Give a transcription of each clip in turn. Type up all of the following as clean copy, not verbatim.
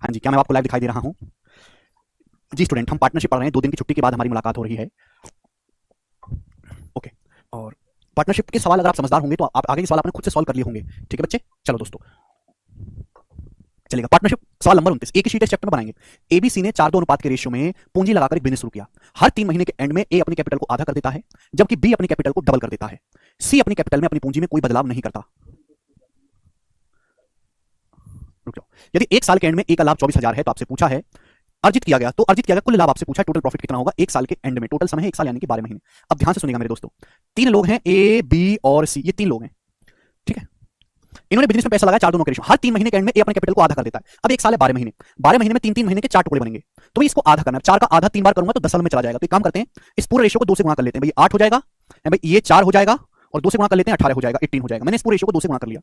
हाँ जी, क्या मैं आपको लाइव दिखाई दे रहा हूँ? जी स्टूडेंट, हम पार्टनरशिप पढ़ रहे हैं। 2 दिन की छुट्टी के बाद हमारी मुलाकात हो रही है। ओके। और पार्टनरशिप के सवाल अगर आप समझदार होंगे तो आप आगे के सवाल आपने खुद से सॉल्व कर लिए होंगे। ठीक है बच्चे, चलो दोस्तों चलेगा। पार्टनरशिप सवाल नंबर 29 एक ही शीट इस चैप्टर में बनाएंगे। एबीसी ने 4:2 अनुपात के रेशियो में पूंजी लगाकर एक बिजनेस शुरू किया। हर 3 महीने के एंड में ए अपनी कैपिटल को आधा कर देता है, जबकि बी अपनी कैपिटल को डबल कर देता है। सी अपनी कैपिटल में अपनी पूंजी में कोई बदलाव नहीं करता। रुक जाओ। यदि 1 साल के एंड में ए का लाभ 24,000 है तो आपसे पूछा है अर्जित किया गया कुल लाभ आपसे पूछा है, टोटल प्रॉफिट कितना होगा 1 साल के एंड में। टोटल समय है 1 साल यानी कि 12 महीने। अब ध्यान से सुनिएगा मेरे दोस्तों, 3 लोग हैं ए बी और सी, ये 3 लोग हैं। ठीक है, इन्होंने बिजनेस में पैसा लगाया 4:2 का रेशियो। हर 3 महीने के एंड में ए अपने कैपिटल को आधा कर देता है। अब 1 साल है 12 महीने, 12 महीने में 3-3 महीने के 4 टुकड़े बनेंगे, तो भाई इसको आधा करना है। 4 का आधा 3 बार करूंगा तो 10 साल में चला जाएगा। तो एक काम करते हैं, इस पूरे रेशियो को 2 से गुणा कर लेते हैं। भाई 8 हो जाएगा, भाई ये 4 हो जाएगा और 2 से गुणा कर लेते हैं 18 हो जाएगा, 18 हो जाएगा। मैंने इस पूरे रेशियो को 2 से गुणा कर लिया।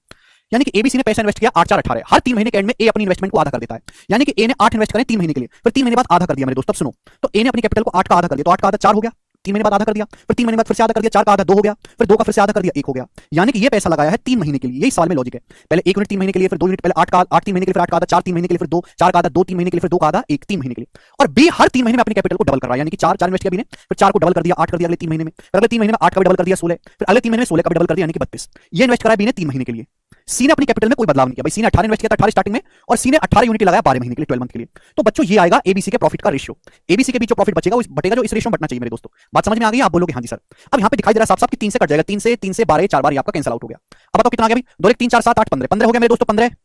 यानी कि एबीसी ने पैसा इन्वेस्ट किया 8 4 18। हर 3 महीने के एंड में ए अपनी इन्वेस्टमेंट को आधा कर देता है। यानी कि ए ने 8 इन्वेस्ट करें 3 महीने के लिए, फिर 3 महीने बाद आधा कर दिया मेरे दोस्त। अब सुनो, तो ए ने अपनी कैपिटल को 8 का आधा कर दिया, तो 8 का आधा 4 हो गया, 3 महीने बाद आधा कर दिया, फिर 3 महीने बाद फिर से आधा कर दिया, 4 का आधा 2 हो गया, फिर 2 का फिर से आधा कर दिया 1 हो गया। यानी कि ये पैसा लगाया है 3 महीने के लिए। यही सवाल में लॉजिक है। पहले 1 यूनिट 3 महीने के लिए, फिर 2 यूनिट, पहले 8 का 8 3 महीने के लिए, फिर 8 का आधा 4 3 महीने के लिए, फिर 2 4 का आधा 2 3 महीने के लिए, फिर 2 का आधा 1 3 महीने के लिए। और बी हर 3 महीने में अपनी कैपिटल को डबल कर रहा है। यानी कि 4 4 इन्वेस्ट किया बी ने, फिर 4 को डबल कर दिया 8 कर दिया अगले 3 महीने में, फिर अगले 3 महीने में 8 का भी डबल कर दिया 16, फिर अगले 3 महीने में 16 का भी डबल कर दिया यानी कि 32। ये इन्वेस्ट करा बी ने 3 महीने के लिए। सी ने अपनी कैपिटल में कोई बदलाव नहीं किया। भाई सी ने 18 इन्वेस्ट किया था 18 स्टार्टिंग में, और सी ने 18 यूनिट लगाया 12 महीने के लिए, 12 मंथ के लिए। तो बच्चों ये आएगा एबीसी के प्रॉफिट का रेशियो। एबीसी के बीच जो प्रॉफिट बचेगा वो बटेगा जो इस रेशियो में बटना चाहिए मेरे दोस्तों। बात समझ में आ गई? आप बोलोगे हाँ जी सर। अब यहाँ पे दिखाई दे रहा है साफ साफ कि 3 से कट जाएगा, 3 से 12 4 बार ये आपका कैंसिल आउट हो गया। अब बताओ कितना आ गया? 2 1 3 4 7 8 15 15 हो गया मेरे दोस्तों। 15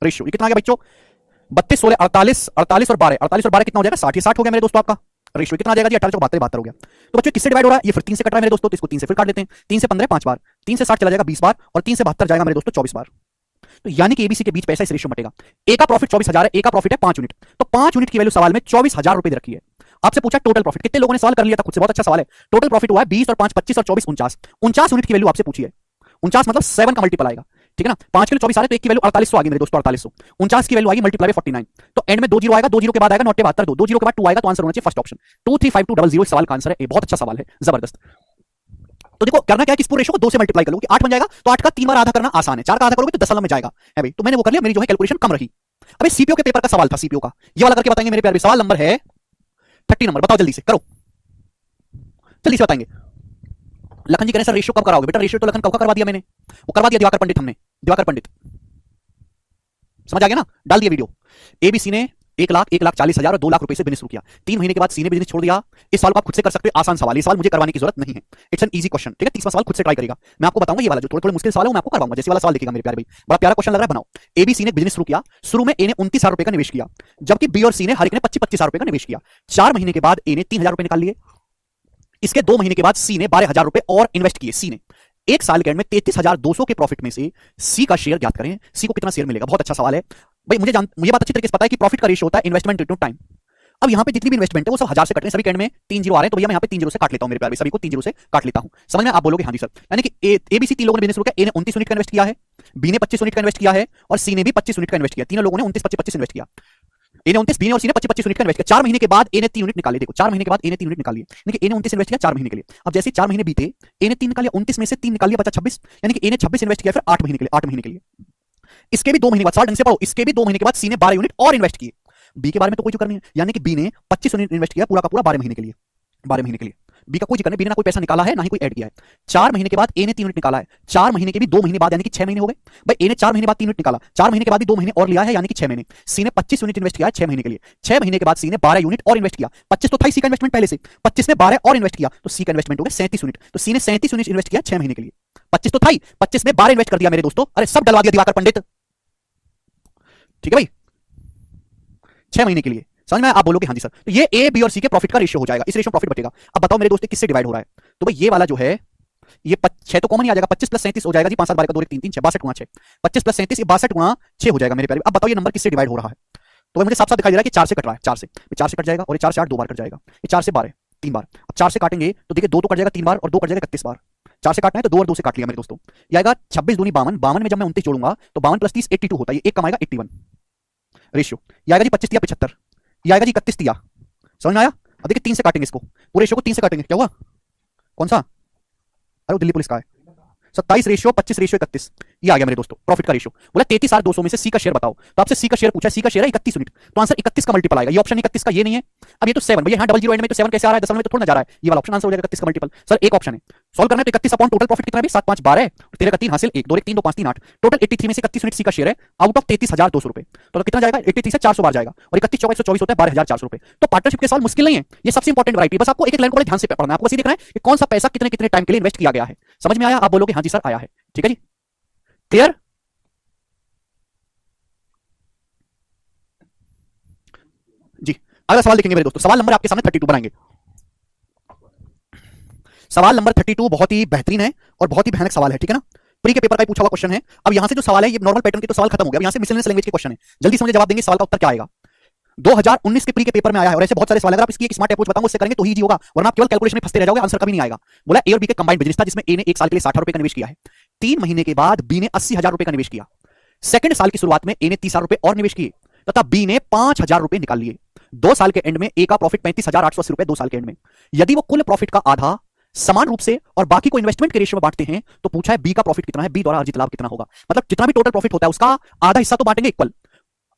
रेशियो ये कितना आ गया बच्चों? 32 16 48 48 और 12 48 और 12 कितना हो जाएगा? 60 ये 60 हो गया मेरे दोस्तों। आपका रेशियो कितना आ जाएगा जी? 18 72 72 हो गया। तो बच्चों किससे डिवाइड हो रहा है? ये फिर 3 से कट रहा है मेरे दोस्तों, तो इसको 3 से फिर काट लेते हैं। 3 से 15 5 बार, 3 से 60 चला जाएगा 20 बार, और 3 से 72 जाएगा मेरे दोस्तों 24 बार। तो यानी कि एबीसी के बीच पैसा इस रेशियो में बटेगा। ए का प्रॉफिट 24,000 है, ए का प्रॉफिट है 5 यूनिट, तो 5 यूनिट की वैल्यू सवाल में 24,000 रुपए रखी है। आपसे पूछा टोटल प्रॉफिट, कितने लोगों ने सवाल कर लिया था खुद से? बहुत अच्छा सवाल है। टोटल प्रॉफिट हुआ है 20 और 5 25 और 24 49 49 यूनिट की वैल्यू आपसे पूछी है। 49 मतलब 7 का मल्टीपल आएगा। ठीक है ना? 5 किलो 24 आ रहे तो एक की वैल्यू 4800 आ गई मेरे दोस्तों। 4800 49 की वैल्यू आएगी मल्टीप्लाई बाय 49। तो एंड में 2 जीरो आएगा, 2 जीरो के बाद आएगा नॉट 72 2 जीरो के बाद 2 आएगा, तो आंसर होना चाहिए फर्स्ट ऑप्शन 235200। इस सवाल का आंसर है। बहुत अच्छा सवाल है, जबरदस्त। तो देखो करना क्या है कि इस पूरे रेशियो को 2 से मल्टीप्लाई कर लो कि 8 बन जाएगा, तो 8 का 3 बार आधा करना आसान है। 4 का आधा करोगे तो 10 साल में जाएगा है भाई। तो मैंने वो कर लिया, मेरी जो है कैलकुलेशन कम रही। अबे सीपीओ के पेपर का सवाल था, सीपीओ का ये वाला करके बताएंगे मेरे प्यारे। सवाल नंबर है 30 नंबर। बताओ जल्दी से करो, जल्दी से बताएंगे। लखन जी कह रहे सर रेशियो कब कराओगे? बेटा रेशियो तो लखन कब का करवा दिया मैंने, वो करवा दिया दिवाकर पंडित हमने। दिवाकर पंडित समझ आ गया ना? डाल दिया वीडियो। एबीसी ने 1,40,000 और 2 लाख रुपए से बिजनेस शुरू किया। 3 महीने के बाद सी ने बिजनेस छोड़ दिया। इस सवाल को आप खुद से कर सकते हो, आसान सवाल। ये सवाल मुझे करवाने की जरूरत नहीं है, इट्स एन इजी क्वेश्चन। ठीक है, तीसरा सवाल खुद से ट्राई करेगा। मैं आपको बताऊंगा ये वाला जो थोड़े थोड़े मुश्किल सवाल है मैं आपको करवाऊंगा। जैसे वाला सवाल देखिएगा मेरे प्यारे भाई, बड़ा प्यारा क्वेश्चन लग रहा है, बनाओ। एबीसी ने बिजनेस शुरू किया। शुरू में ए ने 29,000 रुपए का निवेश किया, जबकि बी और सी ने हर एक ने 25,000 रुपए का निवेश किया। 4 महीने के बाद ए ने 3,000 रुपए निकाल लिए। इसके 2 महीने के बाद सी ने 12,000 रुपए और इन्वेस्ट किए। सी ने 1 साल के एंड में 33,200 के प्रॉफिट में से सी का शेयर ज्ञात करें। सी को कितना शेयर मिलेगा? बहुत अच्छा सवाल है भाई। मुझे बात अच्छी तरीके से पता है कि प्रॉफिट का रेशियो होता है इन्वेस्टमेंट इनटू टाइम। अब यहाँ पे जितनी भी इन्वेस्टमेंट है वो सब 1000 से कट रहे हैं, सभी के एंड में 3 जीरो आ रहे हैं, तो भैया मैं यहाँ पे 3 जीरो से काट लेता हूँ मेरे प्यारे, सभी को 3 जीरो से काट लेता हूँ। समझ में? आप बोलोगे हाँ जी सर। यानी कि एबीसी 3 लोगों ने बिजनेस शुरू किया। ए ने 29 यूनिट का इन्वेस्ट किया है, बी ने 25 यूनिट का इन्वेस्ट किया है, और सी ने भी 25 यूनिट का इन्वेस्ट किया। तीनों लोगों ने 29 25 25 इन्वेस्ट किया। ए ने 29, बी ने और सी ने 25 25 यूनिट का इन्वेस्ट किया। 4 महीने के बाद ए ने 3 यूनिट निकाले। देखो 4 महीने के बाद ए ने 3 यूनिट निकाली। यानी कि ए ने 29 इन्वेस्ट किया 4 महीने के लिए। अब जैसे 4 महीने बीते, ए ने 3 निकाले, 29 में से 3 निकाल लिया, बचा 26। यानी कि ए ने 26 इन्वेस्ट किया फिर 8 महीने के लिए। 8 महीने के लिए इसके भी 2 महीने बाद, सवाल ढंग से पढ़ो, इसके भी 2 महीने के बाद सी ने 12 यूनिट और इन्वेस्ट किए। बी के बारे में तो कोई जो करनी है, यानी कि बी ने 25 यूनिट इन्वेस्ट किया पूरा का पूरा 12 महीने के लिए। 12 महीने के लिए बी का कोई जिक्र नहीं, बी ने ना कोई पैसा निकाला है ना ही कोई ऐड किया है। 4 महीने के बाद ए ने 3 यूनिट निकाला है। 4 महीने के भी 2 महीने बाद यानी कि 6 महीने हो गए भाई। ए ने 4 महीने बाद 3 यूनिट निकाला, 4 महीने के बाद भी 2 महीने और लिया है यानी कि 6 महीने। सी ने 25 यूनिट इन्वेस्ट किया है 6 महीने के लिए। 6 महीने के बाद सी ने 12 यूनिट और इन्वेस्ट किया। 25 तो था सी का इन्वेस्टमेंट पहले से, 25 में 12 और इन्वेस्ट किया, तो सी का इन्वेस्टमेंट हो गया 37 यूनिट। तो सी ने 37 यूनिट इन्वेस्ट किया 6 महीने के लिए। 25 तो था ही, 25 में 12 इन्वेस्ट कर दिया मेरे दोस्तों। अरे सब डलवा दिया दिवाकर पंडित। ठीक है भाई, 6 महीने के लिए। समझ में? आप बोलोगे हाँ जी सर। तो ये ए बी और सी के प्रॉफिट का रेशियो हो जाएगा, इस रेशियो प्रॉफिट बचेगा। अब बताओ मेरे दोस्तों किससे डिवाइड हो रहा है? तो भाई ये वाला जो है, ये 6 तो कॉमन ही आ जाएगा, 25 प्लस 37 हो जाएगा जी, 5 7 12 का 2 1 3 3 6 62 गुणा 6, 25 प्लस 37 ये 62 गुणा 6 हो जाएगा मेरे प्यारे। अब बताओ ये नंबर किससे डिवाइड हो रहा है? तो भाई मुझे साफ साफ दिखाई दे रहा है कि 4 से कट रहा है। 4 से कट जाएगा, और ये 4 से 8 2 बार कट जाएगा, ये 4 से 12 3 बार। अब 4 से काटेंगे तो देखिए 2 तो कट जाएगा 3 बार, और 2 कट जाएगा 31 बार। 4 से काटना है तो 2 और 2 से काट लिया मेरे दोस्तों। ये आएगा 26 दूनी 52, 52 में जब मैं 29 जोड़ूंगा तो 52 प्लस 30 82 होता है, ये 1 कम आएगा 81 रेशियो। ये आएगा जी 25 तिया 75, ये आएगा जी 31 तिया। समझ में आया? अब देखिए 3 से काटेंगे इसको, पूरे रेशियो को 3 से काटेंगे, क्या हुआ? कौन सा? अरे दिल्ली पुलिस का है। 27/25/31 ये आ गया मेरे दोस्तों प्रॉफिट का रेशियो। बोला 33,200 में से सी का शेयर बताओ, तो आपसे सी का शेयर पूछा, सी का शेयर है 31 यूनिट, तो आंसर 31 का मल्टीपल आएगा। ये ऑप्शन 31 का ये नहीं है। अब ये तो 7 भैया, यहां डबल जीरो एंड में तो 7 कैसे आ रहा है, दशमलव में तो थोड़ा ना जा रहा है, ये वाला ऑप्शन आंसर हो जाएगा 31 का मल्टीपल। सर एक ऑप्शन है सॉल्व करना है, तो 31 अपॉन टोटल प्रॉफिट कितना है 7 5 12 और 13 का 3 हासिल 1 2 1 3 2 5 3 8, टोटल 83 में से 31 यूनिट सी का शेयर है आउट ऑफ 33,200 रुपए, तो कितना जाएगा 83 से 400 बार जाएगा और 31 चौका 124 होता है 12,400 रुपए। तो पार्टनरशिप के सवाल मुश्किल नहीं है, ये सबसे इंपॉर्टेंट वैरायटी, बस आपको एक एक लाइन को बड़े ध्यान से पढ़ना है, आपको बस ये देखना है कि कौन सा पैसा कितने कितने टाइम के लिए इन्वेस्ट किया गया है। समझ में आया? आप बोलोगे हाँ जी सर आया है, ठीक है जी, क्लियर जी। अगला सवाल देखेंगे मेरे दोस्तों, सवाल नंबर आपके सामने 32 बनाएंगे। सवाल नंबर 32 बहुत ही बेहतरीन है और बहुत ही भयानक सवाल है, ठीक है ना, प्री के पेपर का पूछा हुआ क्वेश्चन है। अब यहां से जो सवाल है ये नॉर्मल पैटर्न के तो सवाल खत्म हो गया, अब यहां से मिसलेनियस लैंग्वेज के क्वेश्चन है, जल्दी से मुझे जवाब देंगे सवाल का उत्तर क्या आएगा। 2019 के प्री के पेपर में आया है और ऐसे बहुत सारे सवाल, अगर आप इसकी एक स्मार्ट अप्रोच बताऊंगा उससे करेंगे तो ही होगा, वरना आप केवल कैलकुलेशन में फंसते रह जाओगे, आंसर कभी नहीं आएगा। बोला ए और बी के कंबाइंड बिजनेस था जिसमें ए ने 1 साल के लिए 60,000 रुपए का निवेश किया है, 3 महीने के बाद बी ने 80,000 रुपए का निवेश किया, सेकंड साल की शुरुआत में ए ने 30,000 रुपए और निवेश किए तथा बी ने 5,000 रुपए निकाल लिए। 2 साल के एंड में ए का प्रॉफिट 35,880 रुपए 2 साल के एंड में। यदि वो कुल प्रॉफिट का आधा समान रूप से और बाकी को इन्वेस्टमेंट के रेशियो में बांटते हैं तो पूछा है बी का प्रॉफिट कितना है, बी द्वारा अर्जित लाभ कितना होगा। मतलब जितना भी टोटल प्रॉफिट होता है उसका आधा हिस्सा तो बांटेंगे equal,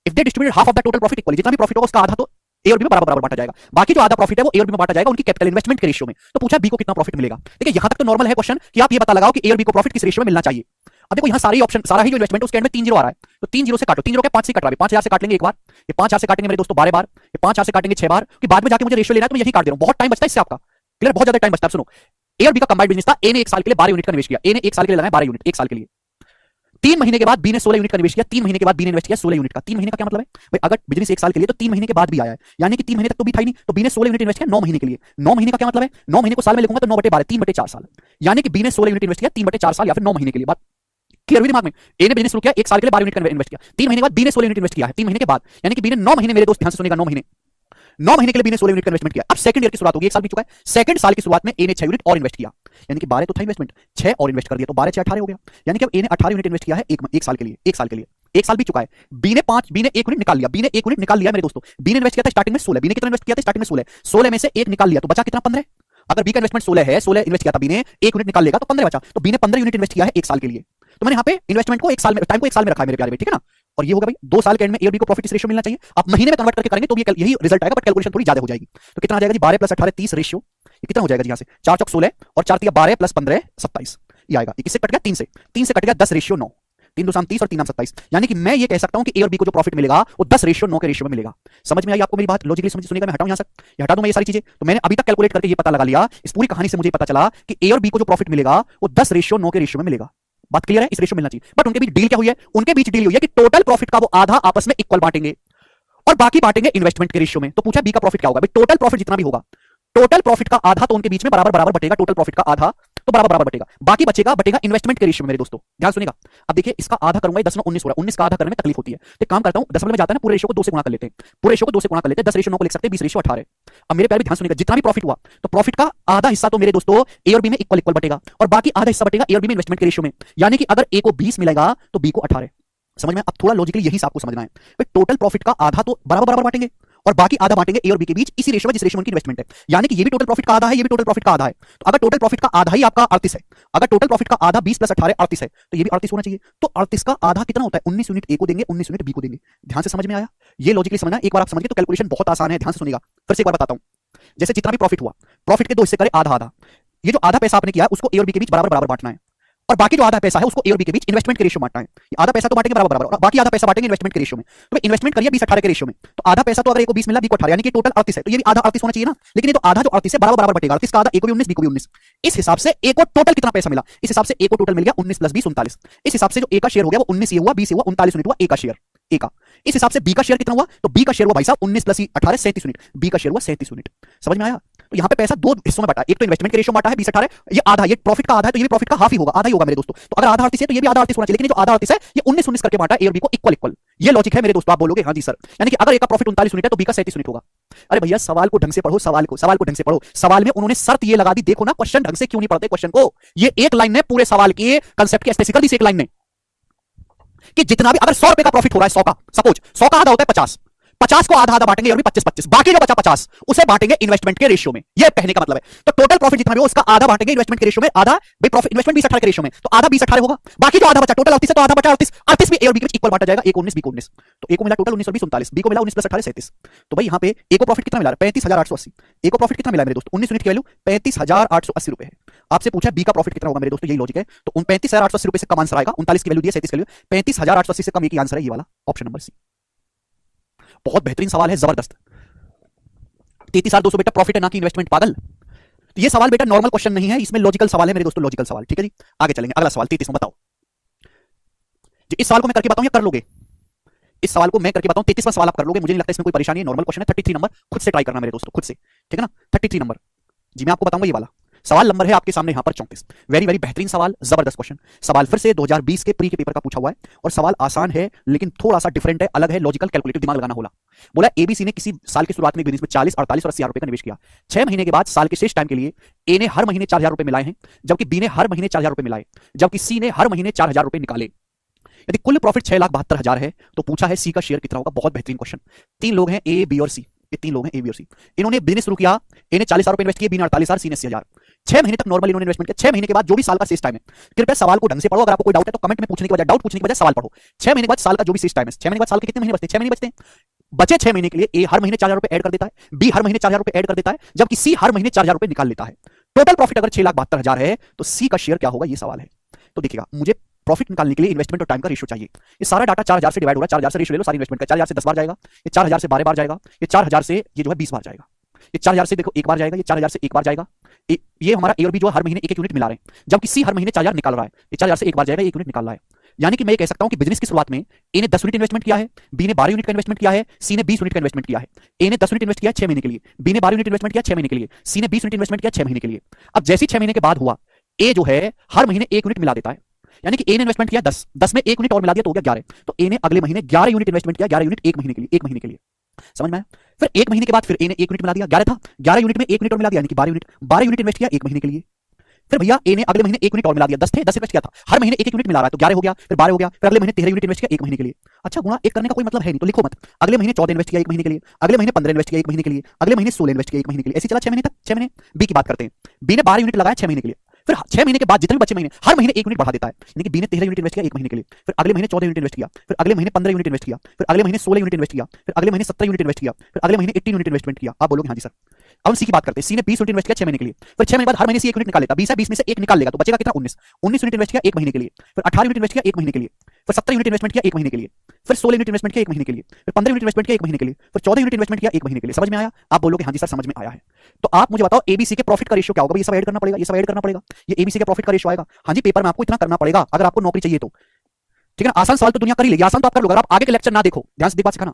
if they distribute half of the total profit equally, जितना भी प्रॉफिट होगा उसका आधा तो ए और बी में बराबर बराबर बांटा जाएगा, बाकी जो आधा प्रॉफिट है वो ए और बी में बांटा जाएगा उनकी कैपिटल इन्वेस्टमेंट के रेशियो में। तो पूछा बी को कितना प्रॉफिट मिलेगा। देखिए यहां तक तो नॉर्मल है क्वेश्चन कि आप ये पता लगाओ कि ए और बी को प्रॉफिट किस रेशियो में मिलना चाहिए। अब देखो यहां सारी ऑप्शन सारा ही जो इन्वेस्टमेंट उसके एंड में 3 जीरो आ रहा है, तो 3 जीरो से काटो, 3 जीरो के 5 से कट रहा है, 5,000 से काट लेंगे एक बार, ये 5,000 से काटेंगे मेरे दोस्तों 12 बार, ये 5,000 से काटेंगे 6 बार, कि बाद में जाके मुझे रेशियो लेना है तो मैं यही काट दे रहा हूं, बहुत टाइम बचता है इससे आपका, क्लियर, बहुत ज्यादा टाइम बचता है। सुनो ए और बी का कंबाइंड बिजनेस था, ए ने 1 साल के लिए 12 यूनिट का निवेश किया, ए ने 1 साल के लिए लगाया 12 यूनिट 1 साल के लिए, 3 महीने के बाद बी ने 16 यूनिट का निवेश किया, 3 महीने के बाद बी ने इन्वेस्ट किया 16 यूनिट का। 3 महीने का क्या मतलब है भाई, अगर बिजनेस 1 साल के लिए तो 3 महीने के बाद भी आया है, यानी कि 3 महीने तक तो बी था ही नहीं, तो बी ने 16 यूनिट इन्वेस्ट किया 9 महीने के लिए। 9 महीने का क्या मतलब है, 9 महीने को साल में लिखूंगा तो 9/12 3/4 साल, यानी कि बी ने 16 यूनिट इन्वेस्ट किया 3/4 साल या फिर 9 महीने के लिए। बात क्लियर हुई दिमाग में? ए ने बिजनेस शुरू किया 1 साल के लिए 12 यूनिट का इन्वेस्ट किया, 3 महीने के बाद बी ने 16 यूनिट इन्वेस्ट किया है 3 महीने के बाद, यानी कि बी ने 9 महीने, मेरे दोस्त ध्यान से सुनिएगा, 9 महीने के लिए बी ने 16 यूनिट का इन्वेस्टमेंट किया। अब सेकंड ईयर की शुरुआत होगी, 1 साल बीत चुका है, सेकंड साल की शुरुआत में ए ने 6 यूनिट और इन्वेस्ट किया, यानी कि 12 तो था इन्वेस्टमेंट, 6 और इन्वेस्ट कर दिया तो 12 6 18 हो गया, यानी कि अब ए ने 18 यूनिट इन्वेस्ट किया है एक साल के लिए, 1 साल के लिए, 1 साल बीत चुका है। बी ने 1 यूनिट निकाल लिया, बी ने 1 यूनिट निकाल लिया मेरे दोस्तों, बी ने इन्वेस्ट किया था स्टार्टिंग में 16, बी ने कितना इन्वेस्ट किया था स्टार्टिंग में 16, 16 में से 1 निकाल लिया तो बचा कितना 15। अगर बी का इन्वेस्टमेंट 16 है, 16 इन्वेस्ट किया था बी ने, 1 यूनिट निकाल लेगा तो 15 बचा, तो बी ने 15 यूनिट इन्वेस्ट किया है 1 साल के लिए। तो मैंने यहाँ पे इन्वेस्टमेंट को 1 साल में, टाइम को 1 साल में रखा है मेरे प्यारे भाई, ठीक है ना। और ये होगा भाई 2 साल के एंड में ए और बी को प्रॉफिट इस रेशियो मिलना चाहिए। आप महीने में कन्वर्ट करके करेंगे तो भी यही रिजल्ट आएगा, बट कैलकुलेशन थोड़ी ज्यादा हो जाएगी। तो कितना आ जाएगा जी 12 + 18 30 रेशियो, ये कितना हो जाएगा जी यहाँ से 4 चौक 16 और 4 तिया 12 + 15 27, ये आएगा। किससे कट गया 3 से, 3 से कट गया 10 रेशियो 9, 3 2 30 और 3 27, यानी कि मैं ये कह सकता हूं कि ए और बी को जो प्रॉफिट मिलेगा वो 10 रेशियो 9 के रेशियो में मिलेगा। समझ में आई आपको मेरी बात, लॉजिकली समझ सुनिएगा, मैं हटाऊं यहां से, ये हटा दूं मैं ये सारी चीजें। तो मैंने अभी तक कैलकुलेट करके ये पता लगा लिया, इस पूरी कहानी से मुझे पता चला कि ए और बी को जो प्रॉफिट मिलेगा वो 10 रेशियो 9 के रेशियो में मिलेगा। बात क्लियर है, इस रेशियो मिलना चाहिए। बट उनके बीच डील क्या हुई है, उनके बीच डील हुई है कि टोटल प्रॉफिट का वो आधा आपस में इक्वल बांटेंगे और बाकी बांटेंगे इन्वेस्टमेंट के रेशियो में। तो पूछा बी का प्रॉफिट क्या होगा, भाई टोटल प्रॉफिट जितना भी होगा, टोटल प्रॉफिट का आधा तो उनके बीच में बराबर बराबर बटेगा, टोटल प्रॉफिट का आधा तो बराबर बराबर बटेगा, बाकी बचेगा इन्वेस्टमेंट के रेशियो में मेरे दोस्तों, ध्यान सुनिएगा। अब देखिए इसका आधा करूंगा, 10 9 19 हो रहा है, 19 का आधा करने में तकलीफ होती है, तो काम करता हूं दशमलव में जाता है ना, पूरे रेशियो को 2 से गुणा कर लेते हैं, पूरे रेशियो को 2 से गुणा कर लेते हैं, 10 रेशियो 9 को लिख सकते हैं, 20 रेशियो 18। अब मेरे प्यारे ध्यान सुनिएगा, जितना भी प्रॉफिट हुआ तो प्रॉफिट का आधा हिस्सा तो मेरे दोस्तों ए और बी में इक्वल इक्वल बटेगा और बाकी आधा हिस्सा बटेगा ए और बी में इन्वेस्टमेंट के रेशियो में, यानी कि अगर ए को 20 मिलेगा तो बी को 18। समझ में? अब थोड़ा लॉजिकली यही आपको समझना है, भाई टोटल प्रॉफिट का आधा तो बराबर बराबर बांटेंगे और बाकी आधा बांटेंगे ए और बी के बीच इसी रेशियो में जिस रेशियो में उनकी इन्वेस्टमेंट है, यानी कि ये भी टोटल प्रॉफिट का आधा है, ये भी टोटल प्रॉफिट का आधा है। तो अगर टोटल प्रॉफिट का आधा ही आपका 38 है, अगर टोटल प्रॉफिट का आधा 20 + 18 38 है, तो ये भी 38 होना चाहिए। तो 38 का आधा कितना होता है, 19 यूनिट ए को देंगे, 19 यूनिट बी को देंगे। ध्यान से समझ में आया, ये लॉजिकली समझना, एक बार आप समझ गए तो कैलकुलेशन बहुत आसान है। ध्यान से सुनिएगा, फिर से एक बार बताता हूं, जैसे जितना भी प्रॉफिट हुआ, प्रॉफिट के 2 हिस्से करे, आधा आधा, ये जो आधा पैसा आपने किया है उसको ए और बी के बीच बराबर बराबर बांटना है और बाकी जो आधा पैसा है उसको ए और बी के बीच इन्वेस्टमेंट के रेशियो बांटना है। आधा पैसा तो बांटेंगे बराबर बराबर और बाकी आधा पैसा बांटेंगे इन्वेस्टमेंट के रेशियो में। तो इन्वेस्टमेंट करिए 20 18 के रेशियो में, तो आधा पैसा तो अगर ए को 20 मिला, बी को 18, यानी कि टोटल 38 है, तो ये भी आधा 38 होना चाहिए ना। लेकिन ये तो आधा जो 38 है बराबर बराबर बटेगा, 38 का आधा ए को भी 19 बी को भी 19। इस हिसाब से ए को टोटल कितना पैसा मिला, इस हिसाब से ए को टोटल मिल गया 19 + 20 39। इस हिसाब से जो ए का शेयर हो गया वो 19 ये हुआ, 20 ये हुआ, 39 यूनिट हुआ ए का शेयर, ए का। इस हिसाब से बी का शेयर कितना हुआ, तो बी का शेयर हुआ भाई साहब 19 + 18 37 यूनिट, बी का शेयर हुआ 37 यूनिट। समझ में आया? तो यहाँ पे पैसा 2 हिस्सों में बटा, एक तो इन्वेस्टमेंट के रेशियो बांटा है 20 18, ये आधा, ये प्रॉफिट का आधा है तो ये भी प्रॉफिट का हाफ ही होगा, आधा ही होगा मेरे दोस्तों। तो अगर आधा 38 है तो ये भी आधा 38 होना चाहिए, लेकिन जो आधा 38 है ये 19 19 करके बांटा ए और बी को इक्वल इक्वल। ये लॉजिक है मेरे दोस्तों। आप बोलोगे हाँ जी सर, यानी कि अगर ए का प्रॉफिट 39 यूनिट है तो बी का 37 यूनिट होगा। अरे भैया सवाल को ढंग से पढ़ो, सवाल को ढंग से पढ़ो। सवाल में उन्होंने शर्त ये लगा दी, देखो ना क्वेश्चन ढंग से क्यों नहीं पढ़ते क्वेश्चन को। ये एक लाइन ने पूरे सवाल के कांसेप्ट की स्पेसिफिकल दी एक लाइन ने कि जितना भी अगर 100 रुपए का प्रॉफिट हो रहा है, 100 का, सपोज 100 का आधा होता है 50, 50 को आधा आधा बांटेंगे और भी 25-25, बाकी जो बचा 50 उसे बांटेंगे इन्वेस्टमेंट के रेशियो में। ये कहने का मतलब है। तो टोटल प्रॉफिट जितना भी हो उसका आधा बांटेंगे इन्वेस्टमेंट के रेशियो में, आधा भाई प्रॉफिट इन्वेस्टमेंट 20-18 के रेशियो में, तो आधा 20-18 होगा, बाकी जो आधा बचा टोटल 38 है तो आधा बचा 38, 38 भी ए और बी के बीच इक्वल बांटा जाएगा, ए को 19 बी को 19, तो ए को मिला टोटल 19 और 20 39, बी को मिला 19 + 18 37। तो भाई यहां पे ए को प्रॉफिट कितना मिला है 35,880, ए को प्रॉफिट कितना मिला मेरे दोस्तों 19 यूनिट की वैल्यू 35,880 रुपए है। आपसे पूछा बी का प्रॉफिट कितना होगा मेरे दोस्तों, यही लॉजिक है। तो उन 35,880 रुपए से कम आंसर आएगा, 39 की वैल्यू दी है 37 की वैल्यू, 35,880 से कम एक ही आंसर है, ये वाला ऑप्शन नंबर सी। बहुत बेहतरीन सवाल है, जबरदस्त। 33,200 बेटा प्रॉफिट है ना कि इन्वेस्टमेंट, पागल। तो ये सवाल बेटा नॉर्मल क्वेश्चन नहीं है, इसमें लॉजिकल सवाल है मेरे दोस्तों, लॉजिकल सवाल। ठीक है जी, आगे चलेंगे। अगला सवाल 33वां, बताओ जी। इस सवाल को मैं करके बताऊं या कर लोगे? इस सवाल को मैं करके बताऊं, 33वां सवाल आप कर लोगे, मुझे नहीं लगता इसमें कोई परेशानी है, नॉर्मल क्वेश्चन है। 33 नंबर खुद से ट्राई करना मेरे दोस्तों, खुद से, ठीक है ना। 33 नंबर जी मैं आपको बताऊंगा, ये वाला सवाल नंबर है आपके सामने यहां पर 34। वेरी वेरी बेहतरीन सवाल, जबरदस्त क्वेश्चन। सवाल फिर से 2020 के प्री के पेपर का पूछा हुआ है और सवाल आसान है लेकिन थोड़ा सा डिफरेंट है, अलग है, लॉजिकल कैलकुलेटिव दिमाग लगाना होला। बोला एबीसी ने किसी साल की शुरुआत में बिजनेस में 40, 48 और 80 हजार रुपए का निवेश किया। 6 महीने के बाद साल के शेष टाइम के लिए ए ने हर महीने 4,000 रुपए मिलाए हैं, जबकि बी ने हर महीने 4,000 रुपए मिलाए, जबकि सी ने हर महीने 4,000 रुपए निकाले। यदि कुल प्रॉफिट 6,72,000 है तो पूछा है सी का शेयर कितना होगा। बहुत बेहतरीन क्वेश्चन। 3 लोग हैं ए, बी और सी, ये 3 लोग हैं ए, बी और सी। इन्होंने बिजनेस शुरू किया, ए ने 40,000 रुपए इन्वेस्ट किए, बी ने 48,000, सी ने 80,000। 6 महीने तक नॉर्मल इन्होंने इन्वेस्टमेंट किया। 6 महीने के बाद जो भी साल का शेष टाइम है, कृपया सवाल को ढंग से पढ़ो। अगर आपको कोई डाउट है तो कमेंट में पूछने के बजाय, डाउट पूछने के बजाय सवाल पढ़ो। 6 महीने के बाद साल का जो भी शेष टाइम है, 6 महीने के बाद साल के कितने महीने बचते हैं? 6 महीने बचते हैं। बचे 6 महीने के लिए ए हर महीने 4,000 रुपए ऐड कर देता है, बी हर महीने 4,000 रुपए ऐड कर देता है, जबकि सी हर महीने 4,000 रुपए निकाल लेता है। टोटल प्रॉफिट अगर 6,72,000 है तो सी का शेयर क्या होगा, ये सवाल है। तो देखिएगा, मुझे प्रॉफिट निकालने के लिए इन्वेस्टमेंट और टाइम का रेशियो चाहिए। ये सारा डाटा 4,000 से डिवाइड हो रहा है, 4,000 से रेशियो ले लो, सारी इन्वेस्टमेंट का 4,000 से 10 बार जाएगा, ये 4,000 से 12 बार जाएगा, ये 4,000 से ये जो है 20 बार जाएगा, ये 4,000 से देखो एक बार जाएगा, ये 4,000 से एक बार जाएगा। ये हमारा ए और बी जो हर महीने एक यूनिट मिला रहे हैं, जबकि सी हर महीने 4,000 निकाल रहा है, ये 4,000 से एक बार जाएगा, 1 यूनिट निकाल रहा है। यानी कि मैं ये कह सकता हूं कि बिजनेस की शुरुआत में ए ने 10 यूनिट इन्वेस्टमेंट किया है, बी ने 12 यूनिट का इन्वेस्टमेंट किया है, सी ने 20 यूनिट का इन्वेस्टमेंट किया है। ए ने 10 यूनिट इन्वेस्ट किया 6 महीने के लिए, बी ने 12 यूनिट इन्वेस्टमेंट किया 6 महीने के लिए, सी ने 20 यूनिट इन्वेस्टमेंट किया 6 महीने के लिए। अब जैसे 6 महीने के बाद हुआ, ए जो है हर महीने 1 यूनिट मिला देता है, यानी कि ए ने इन्वेस्टमेंट किया 10, 10 में 1 यूनिट और मिला दिया तो हो गया 11। तो ए ने अगले महीने 11 यूनिट इन्वेस्टमेंट किया, 11 यूनिट 1 महीने के लिए, 1 महीने के लिए। समझ में आया? फिर 1 महीने के बाद फिर ए ने 1 यूनिट मिला दिया, 11 था, 11 यूनिट में 1 यूनिट और मिला दिया, यानी कि 12 यूनिट, 12 यूनिट इन्वेस्ट किया 1 महीने के लिए। फिर भैया ए ने अगले महीने 1 यूनिट और मिला दिया, 10 थे, 10 इन्वेस्ट किया था, हर महीने 1 यूनिट मिला रहा है, तो 11 हो गया, फिर 12 हो गया, फिर अगले महीने 13 यूनिट इन्वेस्ट किया 1 महीने के लिए। अच्छा, गुणा 1 करने का कोई मतलब है नहीं, तो लिखो मत। अगले महीने 14 इन्वेस्ट किया 1 महीने के लिए, अगले महीने 15 इन्वेस्ट किया 1 महीने के लिए, अगले महीने 16 इन्वेस्ट किया 1 महीने के लिए, ऐसे चला 6 महीने तक। 6 महीने। बी की बात करते हैं, बी ने 12 यूनिट लगाया 6 महीने के लिए, फिर 6 महीने के बाद जितने भी बचे महीने हर महीने 1 यूनिट बढ़ा देता है, यानी कि बी ने 13 यूनिट इन्वेस्ट किया 1 महीने के लिए, फिर अगले महीने 14 यूनिट इन्वेस्ट किया, फिर अगले महीने 15 यूनिट इन्वेस्ट किया, फिर अगले महीने 16 यूनिट इन्वेस्ट किया, फिर अगले महीने 17 यूनिट इन्वेस्ट किया, फिर अगले महीने 18 यूनिट इन्वेस्टमेंट किया। आप बोलोगे हां जी सर। अब हम सी की बात करते हैं, सी ने 20 यूनिट इन्वेस्ट किया 6 महीने के लिए, फिर 6 महीने बाद हर महीने सी 1 यूनिट निकाल लेता, 20 है 20 में से 1 निकाल लेगा तो बचेगा कितना 19, 19 यूनिट इन्वेस्ट किया 1 महीने के लिए, फिर 18 यूनिट इन्वेस्ट किया 1 महीने के लिए, फिर 17 यूनिट इन्वेस्टमेंट किया 1 महीने के लिए, फिर 16 यूनिट इन्वेस्टमेंट किया 1 महीने के लिए, फिर 15 यूनिट इन्वेस्टमेंट किया 1 महीने के लिए, फिर 14 यूनिट इन्वेस्टमेंट किया 1 महीने के लिए। समझ में आया? आप बोलोगे हां जी सर समझ में आया है। तो आप मुझे बताओ एबीसी के प्रॉफिट का रेशियो क्या होगा? ये सब ऐड करना पड़ेगा, ये सब ऐड करना पड़ेगा, ये एबीसी के प्रॉफिट का रेशियो आएगा। हां जी, पेपर में आपको इतना करना पड़ेगा अगर आपको नौकरी चाहिए तो, ठीक है ना। आसान सवाल तो दुनिया कर ही लेगी, आसान तो आप कर लोगे। अगर आप आगे के लेक्चर ना देखो, ध्यान से बात सिखाना।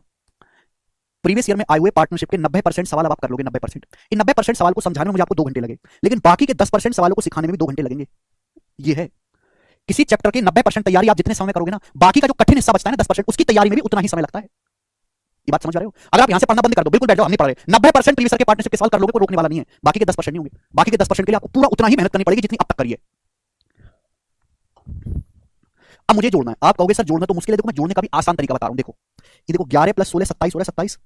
प्रीवियस ईयर में आए हुए पार्टनरशिप के 90% सवाल अब आप कर लोगे, 90%। इन 90% सवाल को समझाने में मुझे आपको 2 घंटे लगे, लेकिन बाकी के 10% सवालों को सिखाने में भी 2 घंटे लगेंगे। ये है किसी चैप्टर की 90% तैयारी आप जितने समय में करोगे ना, बाकी का जो कठिन हिस्सा बचता है ना 10%, उसकी तैयारी में भी उतना ही समय लगता है। ये बात समझ रहे हो? अगर आप यहां से पढ़ना बंद कर दो, बिल्कुल बैठ जाओ, हम नहीं पढ़ रहे, 90% प्रीवियस ईयर के पार्टनरशिप के सवाल कर लोगे, कोई रोकने वाला नहीं है। बाकी के 10% नहीं होंगे, बाकी के 10% के लिए आपको पूरा उतना ही मेहनत करनी पड़ेगी जितनी अब तक करी है। अब मुझे जोड़ना है। आप कहोगे सर जोड़ना, तो मुश्किल है। देखो मैं जोड़ने का भी आसान तरीका बता रहा हूं। देखो ये देखो 11 + 16 27 हो रहा है 27।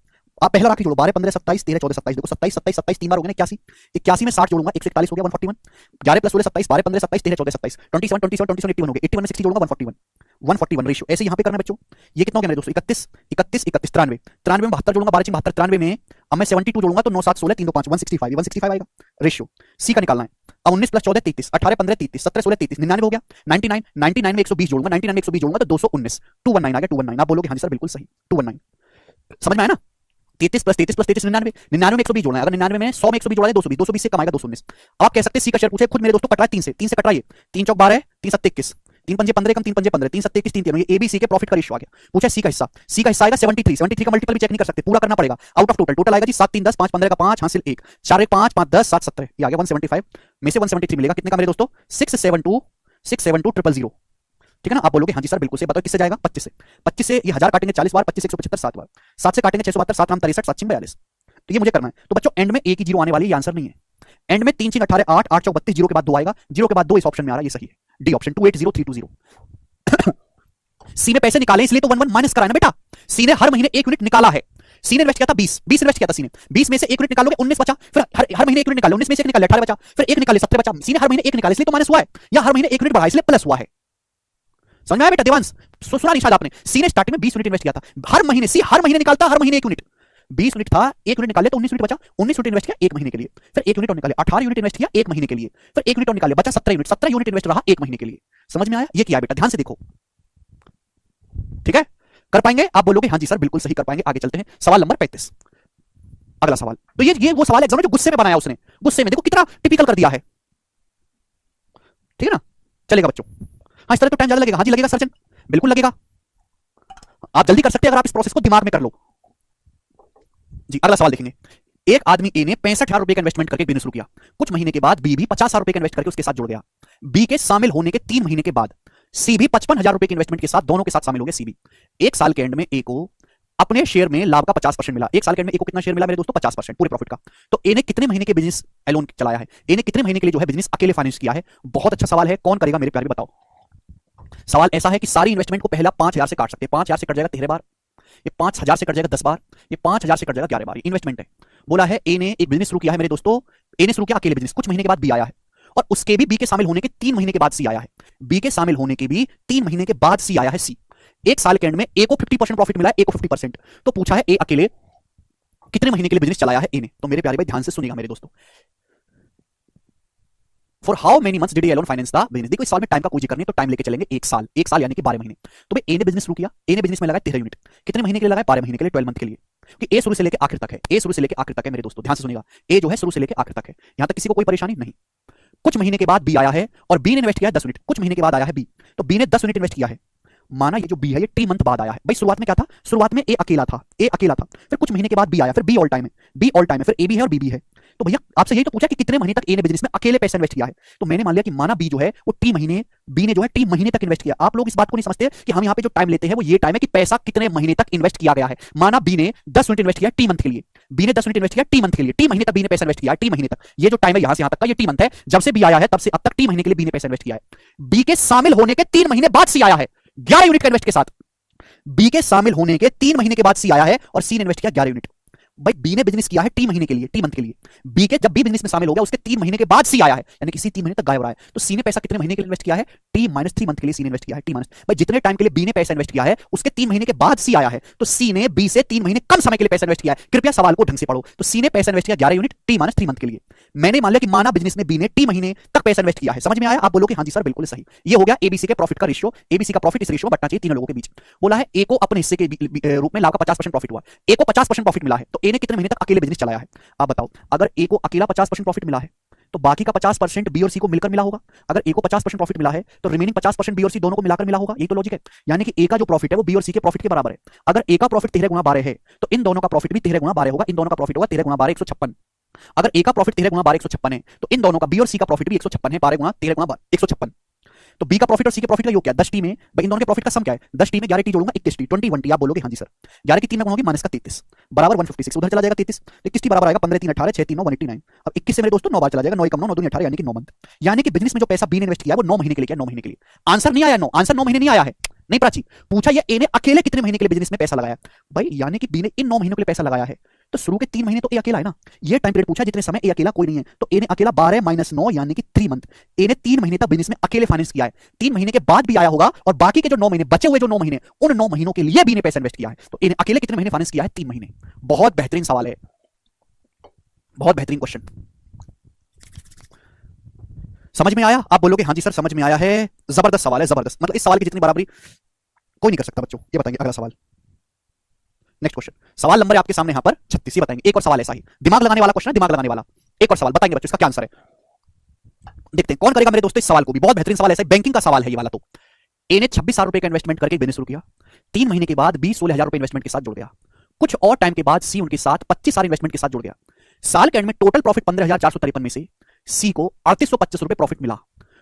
आप पहला राखी जोड़ो, 12 15 27 13 14 27। देखो 27 27 27 3 बार हो गए ना, 81 81 में 60 जोड़ूंगा 141 हो गया 141। 11 + 16 27 12 15 27 13 14 27 27 27 27 81 हो गए। 81 में 60 जोड़ूंगा 141 141 रेशियो। ऐसे यहां पे करना बच्चों। ये कितना हो गया मेरे दोस्तों? 31 31 31 93 93 में 72 जोड़ूंगा 12 72 93 में अब मैं 72 जोड़ूंगा तो 9 7 16 3 2 5 165 165 आएगा रेशियो। सी का निकालना है। अब 19 + 14 33 18 15 33 17 16 33 99 हो गया। 99 99 में 120 जोड़ूंगा 99 में 120 जोड़ूंगा तो 219 219 आ गया 219। आप बोलोगे हां जी सर बिल्कुल सही 219। समझ में आया ना? 33 + 33 + 33 99 99 में 120 जोड़ना है। अगर 99 में 100 में 120 जोड़ा है 220 220 से कम आएगा 219। आप कह सकते हैं सी का शेयर पूछे, खुद मेरे दोस्तों कट रहा है 3 से कट रहा है। 3 चौक 12 3 7 21 3 पंजे 15 कम 3 पंजे 15 3 7 21 3 3 ये एबीसी के प्रॉफिट का रेशियो आ गया। पूछा सी का हिस्सा, सी का हिस्सा आएगा 73 73 का मल्टीपल भी चेक नहीं कर सकते, पूरा करना पड़ेगा। आउट ऑफ टोटल आएगा जी 7 3 10 5 15 का 5 हासिल 1 4 1 5 5 10 7 17 ये आ गया 175 में से 173 मिलेगा कितने का मेरे दोस्तों? 672 ठीक है ना। आप बोलोगे हां जी सर बिल्कुल से। बताओ किससे जाएगा? 25 से। 25 से ये 1000 काटेंगे 40 बार, 25 175 7 बार, 7 से काटेंगे 672 7 63 7 42। तो ये मुझे करना है। तो बच्चों एंड में एक ही जीरो आने वाली है, ये आंसर नहीं है। एंड में 3 3 18 8 8 चौक 32 जीरो के बाद 2 आएगा, जीरो के बाद 2 इस ऑप्शन में आ रहा है, ये सही है डी ऑप्शन 280320। सी ने पैसे निकाले इसलिए तो 1 1 माइनस कराया ना बेटा। सी ने हर महीने 1 यूनिट निकाला है, सी ने इन्वेस्ट किया था 20 इन्वेस्ट किया था सी ने। 20 में से 1 यूनिट निकालोगे 19 बचा, फिर हर महीने 1 यूनिट निकालो, 19 में से 1 निकाले 18 बचा, फिर 1 निकाले 17 बचा। सी ने हर महीने 1 निकाले इसलिए तो माइनस हुआ है, या हर महीने 1 यूनिट बढ़ा इसलिए प्लस हुआ है। समझ में आया बेटा देवांश? सुना नहीं शायद आपने। सी ने स्टार्टिंग में 20 यूनिट इन्वेस्ट किया था, हर महीने सी हर महीने निकालता, हर महीने 1 यूनिट। 20 यूनिट था, 1 यूनिट निकाले तो 19 यूनिट बचा, 19 यूनिट इन्वेस्ट किया 1 महीने के लिए, फिर 1 यूनिट और निकाले, 18 यूनिट इन्वेस्ट किया 1 महीने के लिए, फिर 1 यूनिट और निकाले, बचा 17 यूनिट, 17 यूनिट इन्वेस्ट रहा 1 महीने के लिए। समझ में आया? ये किया बेटा, ध्यान से देखो, ठीक है? कर पाएंगे? आप बोलोगे हाँ जी सर बिल्कुल सही कर पाएंगे। आगे चलते हैं, सवाल नंबर 35। अगला सवाल, तो ये वो सवाल एग्जाम में जो गुस्से में बनाया उसने, गुस्से में, देखो कितना टिपिकल कर दिया है, ठीक है ना? चलेगा बच्चों? हाँ, इस तरह तो टाइम ज्यादा लगेगा। हाँ जी लगेगा सर्जन, बिल्कुल लगेगा। आप जल्दी कर सकते हैं अगर आप इस प्रोसेस को दिमाग में कर लो जी। अगला सवाल देखेंगे, एक आदमी ए ने 65,000 रुपए का इन्वेस्टमेंट करके बिजनेस शुरू किया। कुछ महीने के बाद बी भी 50,000 रुपए का इन्वेस्ट करके उसके साथ जुड़ गया। बी के शामिल होने के 3 महीने के बाद सी भी 55,000 रुपए के इन्वेस्टमेंट के साथ दोनों के साथ शामिल हो गए। सी भी एक साल के एंड में ए को अपने शेयर में लाभ का 50% मिला। एक साल के एंड में ए को कितना शेयर मिला मेरे दोस्तों? 50% पूरे प्रॉफिट का। तो ए ने कितने महीने के बिजनेस एलोन चलाया है? ए ने कितने महीने के लिए जो है बिजनेस अकेले फाइनेंस किया है? बहुत अच्छा सवाल है, कौन करेगा मेरे प्यारे बताओ। सवाल ऐसा है कि सारी इन्वेस्टमेंट को पहला 5,000 से काट सकते हैं। 5,000 से कट जाएगा 13 बार, ये 5,000 से कट जाएगा 10 बार, ये 5,000 से कट जाएगा 11 बार। इन्वेस्टमेंट है। बोला है ए ने एक बिजनेस शुरू किया है मेरे दोस्तों, ए ने शुरू किया अकेले बिजनेस, कुछ महीने के बाद बी आया है, और उसके भी बी के शामिल होने के 3 महीने के बाद सी आया है। बी के शामिल होने के भी 3 महीने के बाद सी आया है। सी एक साल के एंड में ए को 50% प्रॉफिट मिला है, ए को 50%। तो पूछा है ए अकेले कितने महीने के लिए बिजनेस चलाया है ए ने? तो मेरे प्यारे भाई ध्यान से सुनिएगा मेरे दोस्तों, for how many months did A alone finance the business. देखो इस सवाल में टाइम का कोई जिक्र नहीं, तो टाइम लेके चलेंगे 1 साल, 1 साल यानी कि 12 महीने। तो भाई ए ने बिजनेस शुरू किया, ए ने बिजनेस में लगाया 13 यूनिट, कितने महीने के लिए लगाया? 12 महीने के लिए, 12 मंथ के लिए। क्योंकि ए शुरू से लेकर आखिर तक है, ए शुरू से लेकर आखिर तक है मेरे दोस्तों, ध्यान से सुनिएगा। ए जो है शुरू से लेकर आखिर तक है, यहां तक किसी को कोई परेशानी नहीं। कुछ महीने के बाद बी आया है और बी ने इन्वेस्ट किया है 10 यूनिट। कुछ महीने के बाद आया है बी, तो बी ने 10 यूनिट इन्वेस्ट किया है। माना ये जो बी है ये टी मंथ बाद आया है। भाई शुरुआत में क्या था? शुरुआत में ए अकेला था, ए अकेला था, फिर कुछ महीने के बाद बी आया, फिर बी ऑल टाइम है, बी ऑल टाइम है, फिर ए भी है और बी भी है। तो भैया आपसे यही तो पूछा कि कितने महीने तक ए ने बिजनेस में अकेले पैसा इन्वेस्ट किया है। तो मैंने मान लिया कि माना बी जो है वो टी महीने, बी ने जो है टी महीने तक इन्वेस्ट किया। आप लोग इस बात को नहीं समझते कि हम यहाँ पे जो टाइम लेते हैं वो ये टाइम है कि पैसा कितने महीने तक इन्वेस्ट किया गया है। माना बी ने 10 यूनिट इन्वेस्ट किया टी मंथ के लिए, बी ने 10 यूनिट इन्वेस्ट किया टी मंथ के लिए, टी महीने तक बी ने पैसा इन्वेस्ट किया, टी महीने तक। ये जो टाइम है यहां से यहां तक का ये टी मंथ है, जब से बी आया है तब से अब तक टी महीने के लिए बी ने पैसा इन्वेस्ट किया है। बी के शामिल होने के 3 महीने बाद सी आया है 11 यूनिट का इन्वेस्ट के साथ। बी के शामिल होने के 3 महीने के बाद सी आया है और सी ने इन्वेस्ट किया 11 यूनिट। भाई बी ने बिजनेस किया है टी महीने के लिए, टी मंथ के लिए। बी के जब बी बिजनेस में शामिल हो गया उसके 3 महीने के बाद सी आया है, यानी कि सी 3 महीने तक गायब रहा है। तो सी ने पैसा कितने महीने के लिए इन्वेस्ट किया है? टी माइनस 3 मंथ के लिए सी ने इन्वेस्ट किया है, टी माइनस। भाई जितने टाइम के लिए बी ने पैसा इन्वेस्ट किया है उसके 3 महीने के बाद सी आया है, तो सी ने बी से 3 महीने कम समय के लिए पैसा इन्वेस्ट किया है। कृपया सवाल को ढंग से पढ़ो। तो सी ने पैसा इन्वेस्ट किया 11 यूनिट टी माइनस 3 मंथ के लिए। मैंने मान लिया कि माना बिजनेस में बी ने टी महीने तक पैसा इन्वेस्ट किया है। समझ में आया? आप बोलोगे हाँ जी सर बिल्कुल सही। ये हो गया एबीसी के प्रॉफिट का रेशियो, एबीसी का प्रॉफिट इस रेशियो में बटना चाहिए तीनों लोगों के बीच। बोला है ए को अपने हिस्से के रूप में लाभ का 50% प्रॉफिट हुआ, ए को 50% प्रॉफिट मिला है, तो ए ने कितने महीने तक अकेले बिजनेस चलाया है? आप बताओ, अगर ए को अकेला 50% प्रॉफिट मिला है तो बाकी का 50% बी और सी को मिलकर मिला होगा। अगर ए को 50% प्रॉफिट मिला है तो रिमेनिंग 50% बी और सी दोनों को मिलाकर मिला होगा। यही तो लॉजिक है। यानी कि ए का जो प्रॉफिट है वो बी और सी के प्रॉफिट के बराबर है। अगर ए का प्रॉफिट 13 गुना 12 है तो इन दोनों का प्रॉफिट भी 13 गुना 12 होगा। इन दोनों का प्रॉफिट होगा 13 गुना 12 156। अगर ए का प्रॉफिट 13 गुना 12 156 है तो इन दोनों का बी और सी का प्रॉफिट भी 156 है, 12 गुना 13 गुना 156। तो बी का प्रॉफिट और सी के प्रॉफिट का योग क्या? 10 टी में भाई इन दोनों के प्रॉफिट का सम क्या है? 10 टी में 11 टी जोड़ूंगा 21 टी, 21 टी। आप बोलोगे हाँ जी सर। 11 की 3 में गुणोगे माइनस का 33 बराबर 156, उधर चला जाएगा 33, 21 टी बराबर आएगा 15 3 18 6 3 9 189। अब 21 से मेरे दोस्तों 9 बार चला जाएगा, 9 कम 9 2 18 यानी कि 9 मंथ। यानी कि बिजनेस में जो पैसा बी ने इन्वेस्ट किया है वो 9 महीने के लिए किया, 9 महीने के लिए। आंसर नहीं आया 9, आंसर 9 महीने नहीं आया है। नहीं प्राची, पूछा ये ए ने अकेले कितने महीने के लिए बिजनेस में पैसा लगाया भाई, यानी कि बी ने इन 9 महीनों के लिए पैसा लगाया है। तो शुरू के 3 महीने तो ए अकेला है ना। ये टाइम पीरियड पूछा जितने समय ए अकेला कोई नहीं है, तो ए ने अकेला 12 माइनस 9 यानी कि 3 मंथ। ए ने 3 महीने तक बिजनेस में अकेले फाइनेंस किया है। 3 महीने के बाद भी आया होगा और बाकी के जो 9 महीने बचे हुए जो 9 महीने उन 9 महीनों के लिए बी ने पैसा इन्वेस्ट किया है। तो ए ने अकेले कितने महीने फाइनेंस किया है? 3 महीने। बहुत बेहतरीन सवाल है, बहुत बेहतरीन क्वेश्चन। समझ में आया? आप बोलोगे हाँ जी सर समझ में आया है। जबरदस्त सवाल है, जबरदस्त। मतलब इस सवाल की जितनी बराबरी कोई नहीं कर सकता बच्चों। ये बताएंगे अगला सवाल, नेक्स्ट क्वेश्चन। सवाल नंबर है आपके सामने यहां पर 36। ये बताएंगे, एक और सवाल ऐसा ही दिमाग लगाने वाला क्वेश्चन है, दिमाग लगाने वाला। एक और सवाल बताएंगे बच्चों, इसका क्या आंसर है? देखते हैं कौन करेगा मेरे दोस्तों इस सवाल को भी। बहुत बेहतरीन सवाल ऐसा, बैंकिंग का सवाल है ये वाला। तो ए ने 26,000 रुपए का इन्वेस्टमेंट करके बिजनेस शुरू किया। 3 महीने के बाद बी 16,000 रुपए इन्वेस्टमेंट के साथ जुड़ गया। कुछ और टाइम के बाद सी उनके साथ 25,000 इन्वेस्टमेंट के साथ जुड़ गया। साल के एंड में टोटल प्रॉफिट 15,453 में से सी को 3825 रुपए प्रॉफिट मिला।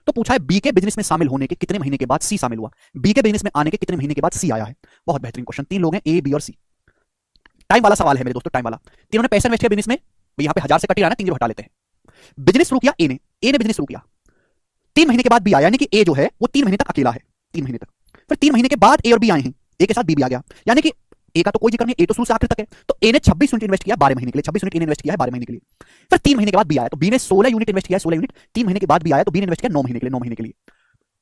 तो पूछा है बी के बिजनेस में शामिल होने के कितने महीने के बाद सी शामिल हुआ, बी के बिजनेस में आने के कितने महीने के बाद सी आया है। बहुत बेहतरीन क्वेश्चन। 3 लोग हैं ए बी और सी। टाइम वाला सवाल है मेरे दोस्तों, टाइम वाला। तीनों ने पैसा इन्वेस्ट किया बिजनेस में, यहां पे 1000 से कट ही रहा है, 3 हटा लेते हैं। बिजनेस शुरू किया ए ने बिजनेस शुरू किया। 3 महीने के बाद बी आया, यानी कि ए जो है वो 3 महीने तक अकेला है, 3 महीने तक। फिर 3 महीने के बाद ए और बी आए हैं, ए के साथ बी भी आ गया, यानी कि ए का तो कोई जिक्र नहीं, ए तो शुरू से आखिर तक है। तो ए ने 26 यूनिट इन्वेस्ट किया 12 महीने के लिए, 26 यूनिट ए ने इन्वेस्ट किया है 12 महीने के लिए। फिर 3 महीने के बाद बी आया, तो बी ने 16 यूनिट इन्वेस्ट किया है, 16 यूनिट 3 महीने के बाद बी आया, तो बी ने इन्वेस्ट किया 9 महीने के लिए, 9 महीने के लिए।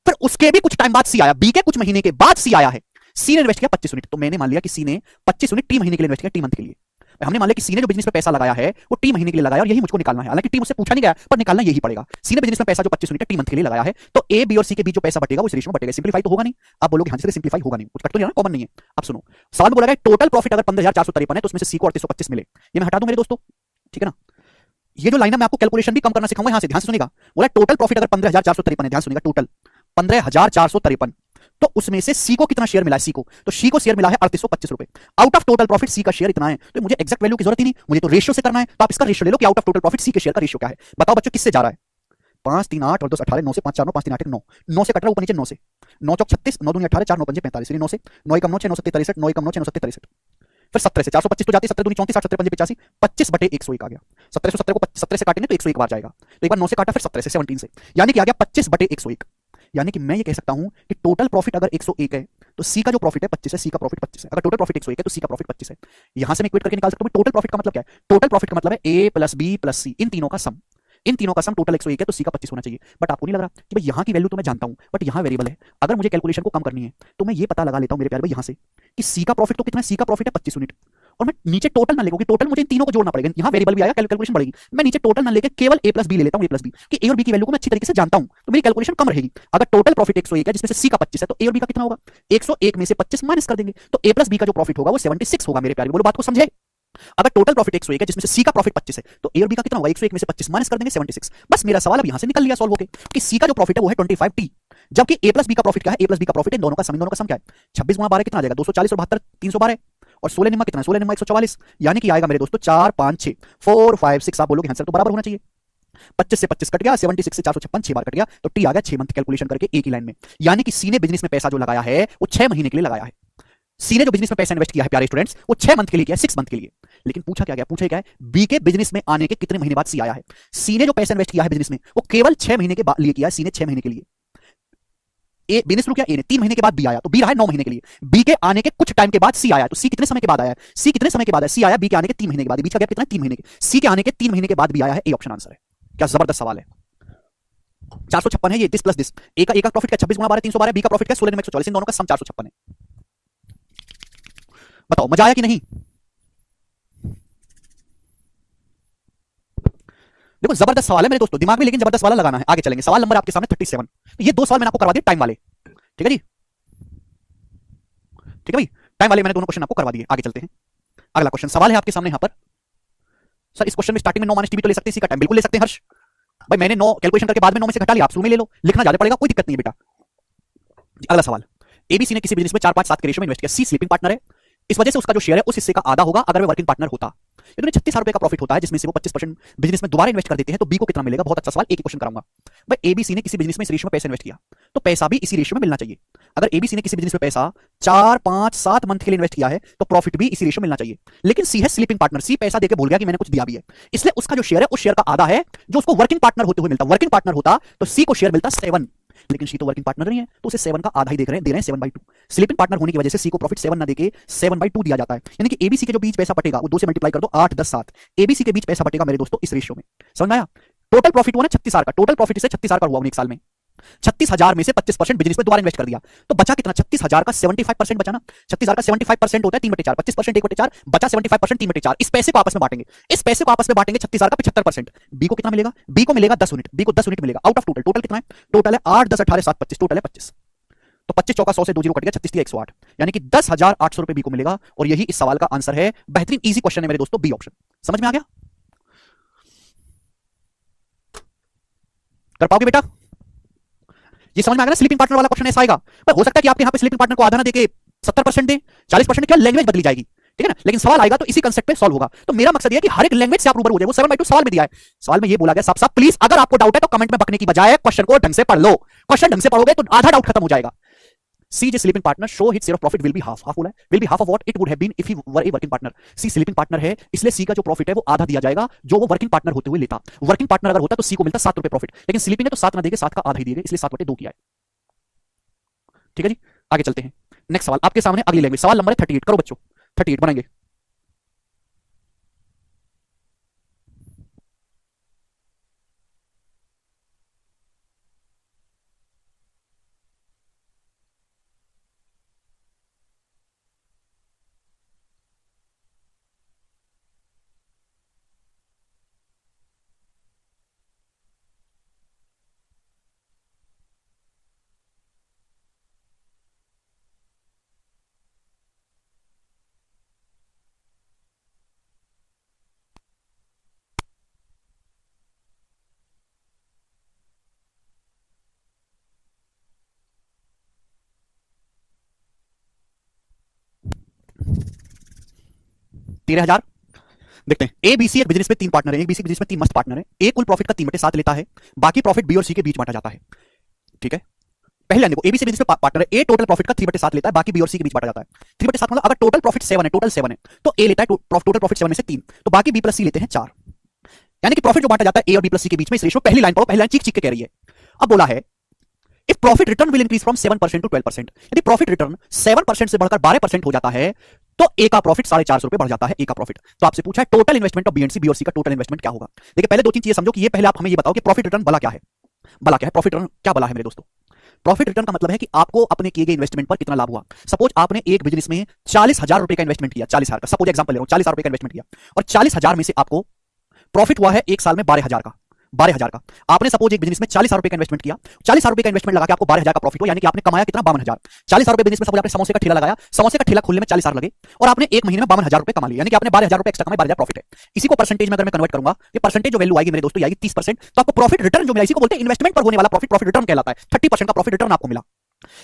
फिर उसके भी कुछ टाइम बाद सी आया, बी के कुछ महीने के बाद सी आया है, सी ने इन्वेस्ट किया 25 यूनिट। तो मैंने मान लिया कि सी ने 25 यूनिट टी महीने के लिए इन्वेस्ट किया, टी मंथ के लिए। हमने मान लिया कि सी ने जो बिजनेस में पैसा लगाया है वो टी महीने के लिए लगाया और यही मुझको निकालना है। हालांकि टी मुझसे पूछा नहीं गया पर निकालना यही पड़ेगा। सी ने बिजनेस में पैसा जो 25 यूनिट टी मंथ के लिए लगाया है, तो ए बी और सी के बीच जो पैसा बटेगा वो इस रेशियो में बटेगा। सिंपलीफाई तो होगा नहीं, आप बोलोगे हाँ सिंपलीफाई होगा नहीं, कुछ कट तो नहीं है, कॉमन नहीं है। अब सुनो, सवाल में बोला गया टोटल प्रॉफिट अगर 15,453 है तो उसमें से सी को 3825 मिले। ये मैं हटा दूं मेरे दोस्तों, ठीक है ना। ये जो लाइन है मैं आपको कैलकुलेशन भी कम करना सिखाऊंगा, यहां से ध्यान से सुनिएगा। बोला टोटल प्रॉफिट अगर 15,453 है, ध्यान सुनिएगा, टोटल 15,453, तो उसमें से सी को कितना शेयर मिला है, सी को, तो सी को शेयर मिला है 3825 रुपए। आउट ऑफ टोटल प्रॉफिट सी का शेयर इतना है, तो मुझे एक्जैक्ट वैल्यू की जरूरत ही नहीं, मुझे तो रेशियो से करना है। तो आप इसका रेशियो ले लो कि आउट ऑफ टोटल प्रॉफिट सी के शेयर का रेशियो क्या है। बताओ बच्चों किससे जा रहा है, 5 3 8 और 2 18, 9 से 5 4 9 5 3 8 9, 9 से कट रहा है ऊपर नीचे, 9 से 9 चौक 36, 9 दूनी 18, 4 9 पंजे 45, 9 से 9 कम 9 6 9 7 63, 9 कम 9 6 9 7 63, फिर 17 से 425 तो जाती है, 17 दूनी 34, 8 17 पंजे 85, 25 बटे 101 आ गया। 17 को 17 से काटेंगे तो 101 बार जाएगा, तो एक बार 9 से काटा फिर 17 से 17 से, यानी कि आ गया 25 बटे 101। यानी कि मैं ये कह सकता हूं कि टोटल प्रॉफिट अगर 101 है तो सी का जो प्रॉफिट है 25 है, सी का प्रॉफिट 25 है। अगर टोटल प्रॉफिट 101 है तो सी का प्रॉफिट 25 है। यहां से मैं इक्वेट करके निकाल सकता हूं टोटल प्रॉफिट का मतलब क्या है। टोटल प्रॉफिट का मतलब है ए प्लस बी प्लस सी, इन तीनों का सम, इन तीनों का सम टोटल 101 है तो सी का 25 होना चाहिए। बट आपको नहीं लग रहा कि भाई यहां की वैल्यू तो मैं जानता हूं बट यहां वेरिएबल है, अगर मुझे कैलकुलेशन को कम करनी है तो मैं ये पता लगा लेता हूं मेरे प्यारे भाई यहां से कि सी का प्रॉफिट तो कितना है, सी का प्रॉफिट है 25 यूनिट, और मैं नीचे टोटल ना लेकर, टोटल मुझे इन तीनों को जोड़ना पड़ेगा, यहां वेरिएबल भी आएगा, कैलकुलेशन बढ़ेगी। मैं नीचे टोटल ना लेकर केवल ए प्लस बी ले लेता हूं, ए प्लस बी कि ए और बी की वैल्यू को मैं अच्छी तरीके से जानता हूं तो मेरी कैलकुलेशन कम रहेगी। अगर टोटल प्रॉफिट 101 है जिसमें से सी का 25 है तो ए और बी का कितना होगा, 101 में से 25 माइनस कर देंगे तो ए प्लस बी का जो प्रॉफिट होगा वो 76 होगा। मेरे प्यारे बोलो बात को समझे। अगर टोटल प्रॉफिट 101 है जिसमें से सी का प्रॉफिट 25 है तो ए और बी का कितना होगा, 101 में से 25 माइनस कर देंगे 76। बस मेरा सवाल अब यहां से निकल लिया सॉल्व होके कि सी का जो प्रॉफिट है वो है 25 टी, जबकि ए प्लस बी का प्रॉफिट क्या है, ए प्लस बी का प्रॉफिट है दोनों का सम, इन दोनों का सम क्या है 26 गुणा 12 कितना आ जाएगा 240 और 72 312 और 16 निम्मा कितना, 16 निम्मा 144, यानी कि आएगा मेरे दोस्तों 4 5 6 4 5 6। आप बोलोगे आंसर तो बराबर होना चाहिए। 25 से 25 कट गया, 76 से 456 6 बार कट गया, तो टी आ गया 6 मंथ कैलकुलेशन करके एक ही लाइन में। यानी कि सी ने बिजनेस में पैसा जो लगाया है वो 6 महीने के लिए लगाया है। सी ने जो बिजनेस में पैसा इन्वेस्ट किया है प्यारे स्टूडेंट्स वो 6 मंथ के लिए किया है, 6 मंथ के लिए। लेकिन पूछा क्या गया, पूछा क्या है बी के बिजनेस में आने के कितने महीने बाद सी आया है। सी ने जो पैसा इन्वेस्ट किया है बिजनेस में वो केवल 6 महीने के लिए किया है, सी ने 6 महीने के लिए। ए बी ने शुरू किया, ए ने 3 महीने के बाद बी आया तो बी रहा है 9 महीने के लिए। बी के आने के कुछ टाइम के बाद सी आया, तो सी कितने समय के बाद आया है, सी कितने समय के बाद है, सी आया बी के आने के 3 महीने के बाद, बीच का गैप कितना है 3 महीने के, सी के आने के 3 महीने के बाद बी आया है। ए ऑप्शन आंसर है। क्या जबरदस्त सवाल है। 456 है ये, दिस प्लस दिस, ए का प्रॉफिट क्या 26 गुणा 12 312, बी का प्रॉफिट क्या 16 में 144, इन दोनों का सम 456 है। बताओ मजा आया कि नहीं। देखो जबरदस्त सवाल है मेरे दोस्तों, दिमाग में लेकिन जबरदस्त वाला लगाना है। आगे चलेंगे, सवाल नंबर आपके सामने 37। तो ये दो सवाल मैंने आपको करवा दिए टाइम वाले, ठीक है जी, ठीक है भाई, टाइम वाले मैंने दोनों क्वेश्चन आपको करवा दिए। आगे चलते हैं, अगला क्वेश्चन सवाल है आपके सामने यहां पर। सर इस क्वेश्चन में स्टार्टिंग में 9 माइनस टीबी तो ले सकते हैं, सी का टाइम बिल्कुल ले सकते हैं हर्ष भाई। मैंने 9 कैलकुलेशन करके बाद में 9 में से घटा लिया, आप शुरू में ले लो, लिखना ज्यादा पड़ेगा, कोई दिक्कत नहीं है बेटा। अगला सवाल, एबीसी ने किसी बिजनेस में 4 5 7 के रेशियो में इन्वेस्ट किया, सी स्लीपिंग पार्टनर है, इस वजह से उसका जो शेयर है उस हिस्से का आधा होगा अगर वो वर्किंग पार्टनर होता। इन्होंने 36,000 रुपए का प्रॉफिट होता है जिसमें से वो 25% बिजनेस में दोबारा इन्वेस्ट कर देते हैं, तो बी को कितना मिलेगा। बहुत अच्छा सवाल, एक ही क्वेश्चन कराऊंगा भाई। एबीसी ने किसी बिजनेस में इस रेशियो में पैसा इन्वेस्ट किया तो पैसा भी इसी रेशियो में मिलना चाहिए। अगर एबीसी ने किसी बिजनेस में पैसा 4 5 7 मंथ के लिए इन्वेस्ट किया है तो प्रॉफिट भी इसी रेशियो में मिलना चाहिए। लेकिन सी है स्लीपिंग पार्टनर, सी पैसा देके भूल गया कि मैंने कुछ दिया भी है, इसलिए उसका जो शेयर है उस शेयर का आधा है जो उसको वर्किंग पार्टनर होते हुए मिलता। वर्किंग पार्टनर होता तो सी को शेयर मिलता 7, लेकिन सी तो वर्किंग पार्टनर नहीं है तो उसे 7 का आधा ही दे रहे हैं 7/2। स्लीपिंग पार्टनर होने की वजह से सी को प्रॉफिट 7 ना देके 7/2 दिया जाता है। यानी कि एबीसी के जो बीच पैसा बटेगा वो 2 से मल्टीप्लाई कर दो, 8 10 7, एबीसी के बीच पैसा बटेगा मेरे दोस्तों इस रेशियो में। समझ में आया। टोटल प्रॉफिट हुआ ना 36,000 का, टोटल प्रॉफिट से 36,000 का हुआ एक साल में। 36,000 में से 25% बिजनेस में दोबारा इन्वेस्ट कर दिया तो बचा कितना, 36,000 का 75% बचा ना। 36,000 का 75% होता है 3/4, 25% 1/4, बचा 75% 3/4। इस पैसे को आपस में बांटेंगे, इस पैसे को आपस में बांटेंगे 36,000 का 75%। बी को कितना मिलेगा, बी को मिलेगा 10 यूनिट, बी को 10 यूनिट मिलेगा आउट ऑफ टोटल। टोटल कितना है, टोटल है 8 10 18 7 25, टोटल है 25। तो 25 चौका 100 से 2 जीरो कट गया, 36 3 108, यानी कि 10,800 रुपए बी को मिलेगा। और यही इस सवाल का आंसर है। बेहतरीन इजी क्वेश्चन है मेरे दोस्तों, बी ऑप्शन। समझ में आ गया, कर पाओगे बेटा। ये समझ में आ गया ना, स्लीपिंग पार्टनर वाला क्वेश्चन ऐसा आएगा। पर हो सकता है कि आपके यहां पे स्लीपिंग पार्टनर को आधा ना देके 70% दे, 40% क्या लैंग्वेज बदली जाएगी, ठीक है ना। लेकिन सवाल आएगा तो इसी कांसेप्ट पे सॉल्व होगा। तो मेरा मकसद ये है कि हर एक लैंग्वेज से आप रूबरू हो जाए। वो 7/2 सवाल में दिया है, सवाल में ये बोला गया साफ साफ, प्लीज अगर आपको डाउट है तो कमेंट में बकने की बजाय क्वेश्चन को ढंग से पढ़ लो। क्वेश्चन ढंग से पढ़ोगे तो आधा डाउट खत्म हो जाएगा। सी जे sleeping partner show his share of profit will be half, half बोला है, will be half of what it would have been if he were a working partner. C sleeping partner है इसलिए सी का जो प्रॉफिट है वो आधा दिया जाएगा जो वो वर्किंग पार्टनर होते हुए लेता। वर्किंग पार्टनर अगर होता तो सी को मिलता 7 रुपए प्रॉफिट, लेकिन स्लीपिंग है तो 7 ना देके 7 का आधा ही दिएगा, इसलिए 7/2 किया है। ठीक है जी, आगे चलते हैं। नेक्स्ट सवाल आपके सामने, अगली लैंग्वेज, सवाल नंबर 38 करो बच्चों। 38 बनाएंगे। तेरह हजार। देखते हैं एबीसी एक बिजनेस में तीन पार्टनर है, एबीसी बिजनेस में तीन मस्त पार्टनर है। ए कुल प्रॉफिट का 3/7 लेता है, बाकी प्रॉफिट बी और सी के बीच बांटा जाता है। ठीक है, पहले लाइन देखो, एबीसी बिजनेस में पार्टनर है, ए टोटल प्रॉफिट का 3/7 लेता है, बाकी बी और सी के बीच बांटा जाता है। 3/7 मतलब अगर टोटल प्रॉफिट 7 है, टोटल 7 है, तो ए लेता है टोटल प्रॉफिट 7 में से 3, तो बाकी बी प्लस सी लेते हैं 4। यानी कि प्रॉफिट जो बांटा जाता है ए और बी प्लस सी के बीच में, इस रेशियो पहली लाइन पढ़ो, पहली लाइन चीख चीख के कह रही है। अब बोला है if profit return will increase from 7% to 12%, यदि प्रॉफिट रिटर्न 7% से बढ़कर 12% हो जाता है तो ए का प्रॉफिट 450 रुपए बढ़ जाता है। ए का प्रॉफिट, तो आपसे पूछा है total investment of B and C, B और सी का टोटल इन्वेस्टमेंट क्या होगा। देखिए पहले दो तीन चीजें समझो कि ये पहले आप हमें ये बताओ कि प्रॉफिट रिटर्न भला क्या है। भला क्या है प्रॉफिट रिटर्न, क्या भला है मेरे दोस्तों। प्रॉफिट रिटर्न का मतलब है कि आपको अपने किए गए इन्वेस्टमेंट पर कितना लाभ हुआ। सपोज आपने एक बिजनेस में 40,000 रुपए का इन्वेस्टमेंट किया, 40,000 का, सपोज एग्जांपल ले रहा हूं, 40,000 रुपए का इन्वेस्टमेंट किया और 40,000 में से आपको प्रॉफिट हुआ है एक साल में 12,000 का। 12,000 का आपने सपोज एक बिजनेस में 40,000 रुपए का इन्वेस्टमेंट किया, 40,000 रुपए का इन्वेस्टमेंट लगा के आपको 12,000 का प्रॉफिट हुआ, यानी कि आपने कमाया कितना 52,000। 40,000 रुपए बिजनेस में सपोज आपने समोसे का ठेला लगाया, समोसे का ठेला खोलने में 40,000 लगे और आपने एक महीने में 52,000 रुपए कमा लिए, यानी कि आपने 12,000 रुपए एक्स्ट्रा कमाए, 12,000 प्रॉफिट है। इसी को परसेंटेज में अगर मैं कन्वर्ट करूंगा, ये परसेंटेज जो वैल्यू आएगी मेरे दोस्तों, आएगी 30%, तो आपको प्रॉफिट रिटर्न जो मिला, इसी को बोलते हैं इन्वेस्टमेंट पर होने वाला प्रॉफिट, प्रॉफिट रिटर्न कहलाता है। 30% का प्रॉफिट रिटर्न आपको मिला,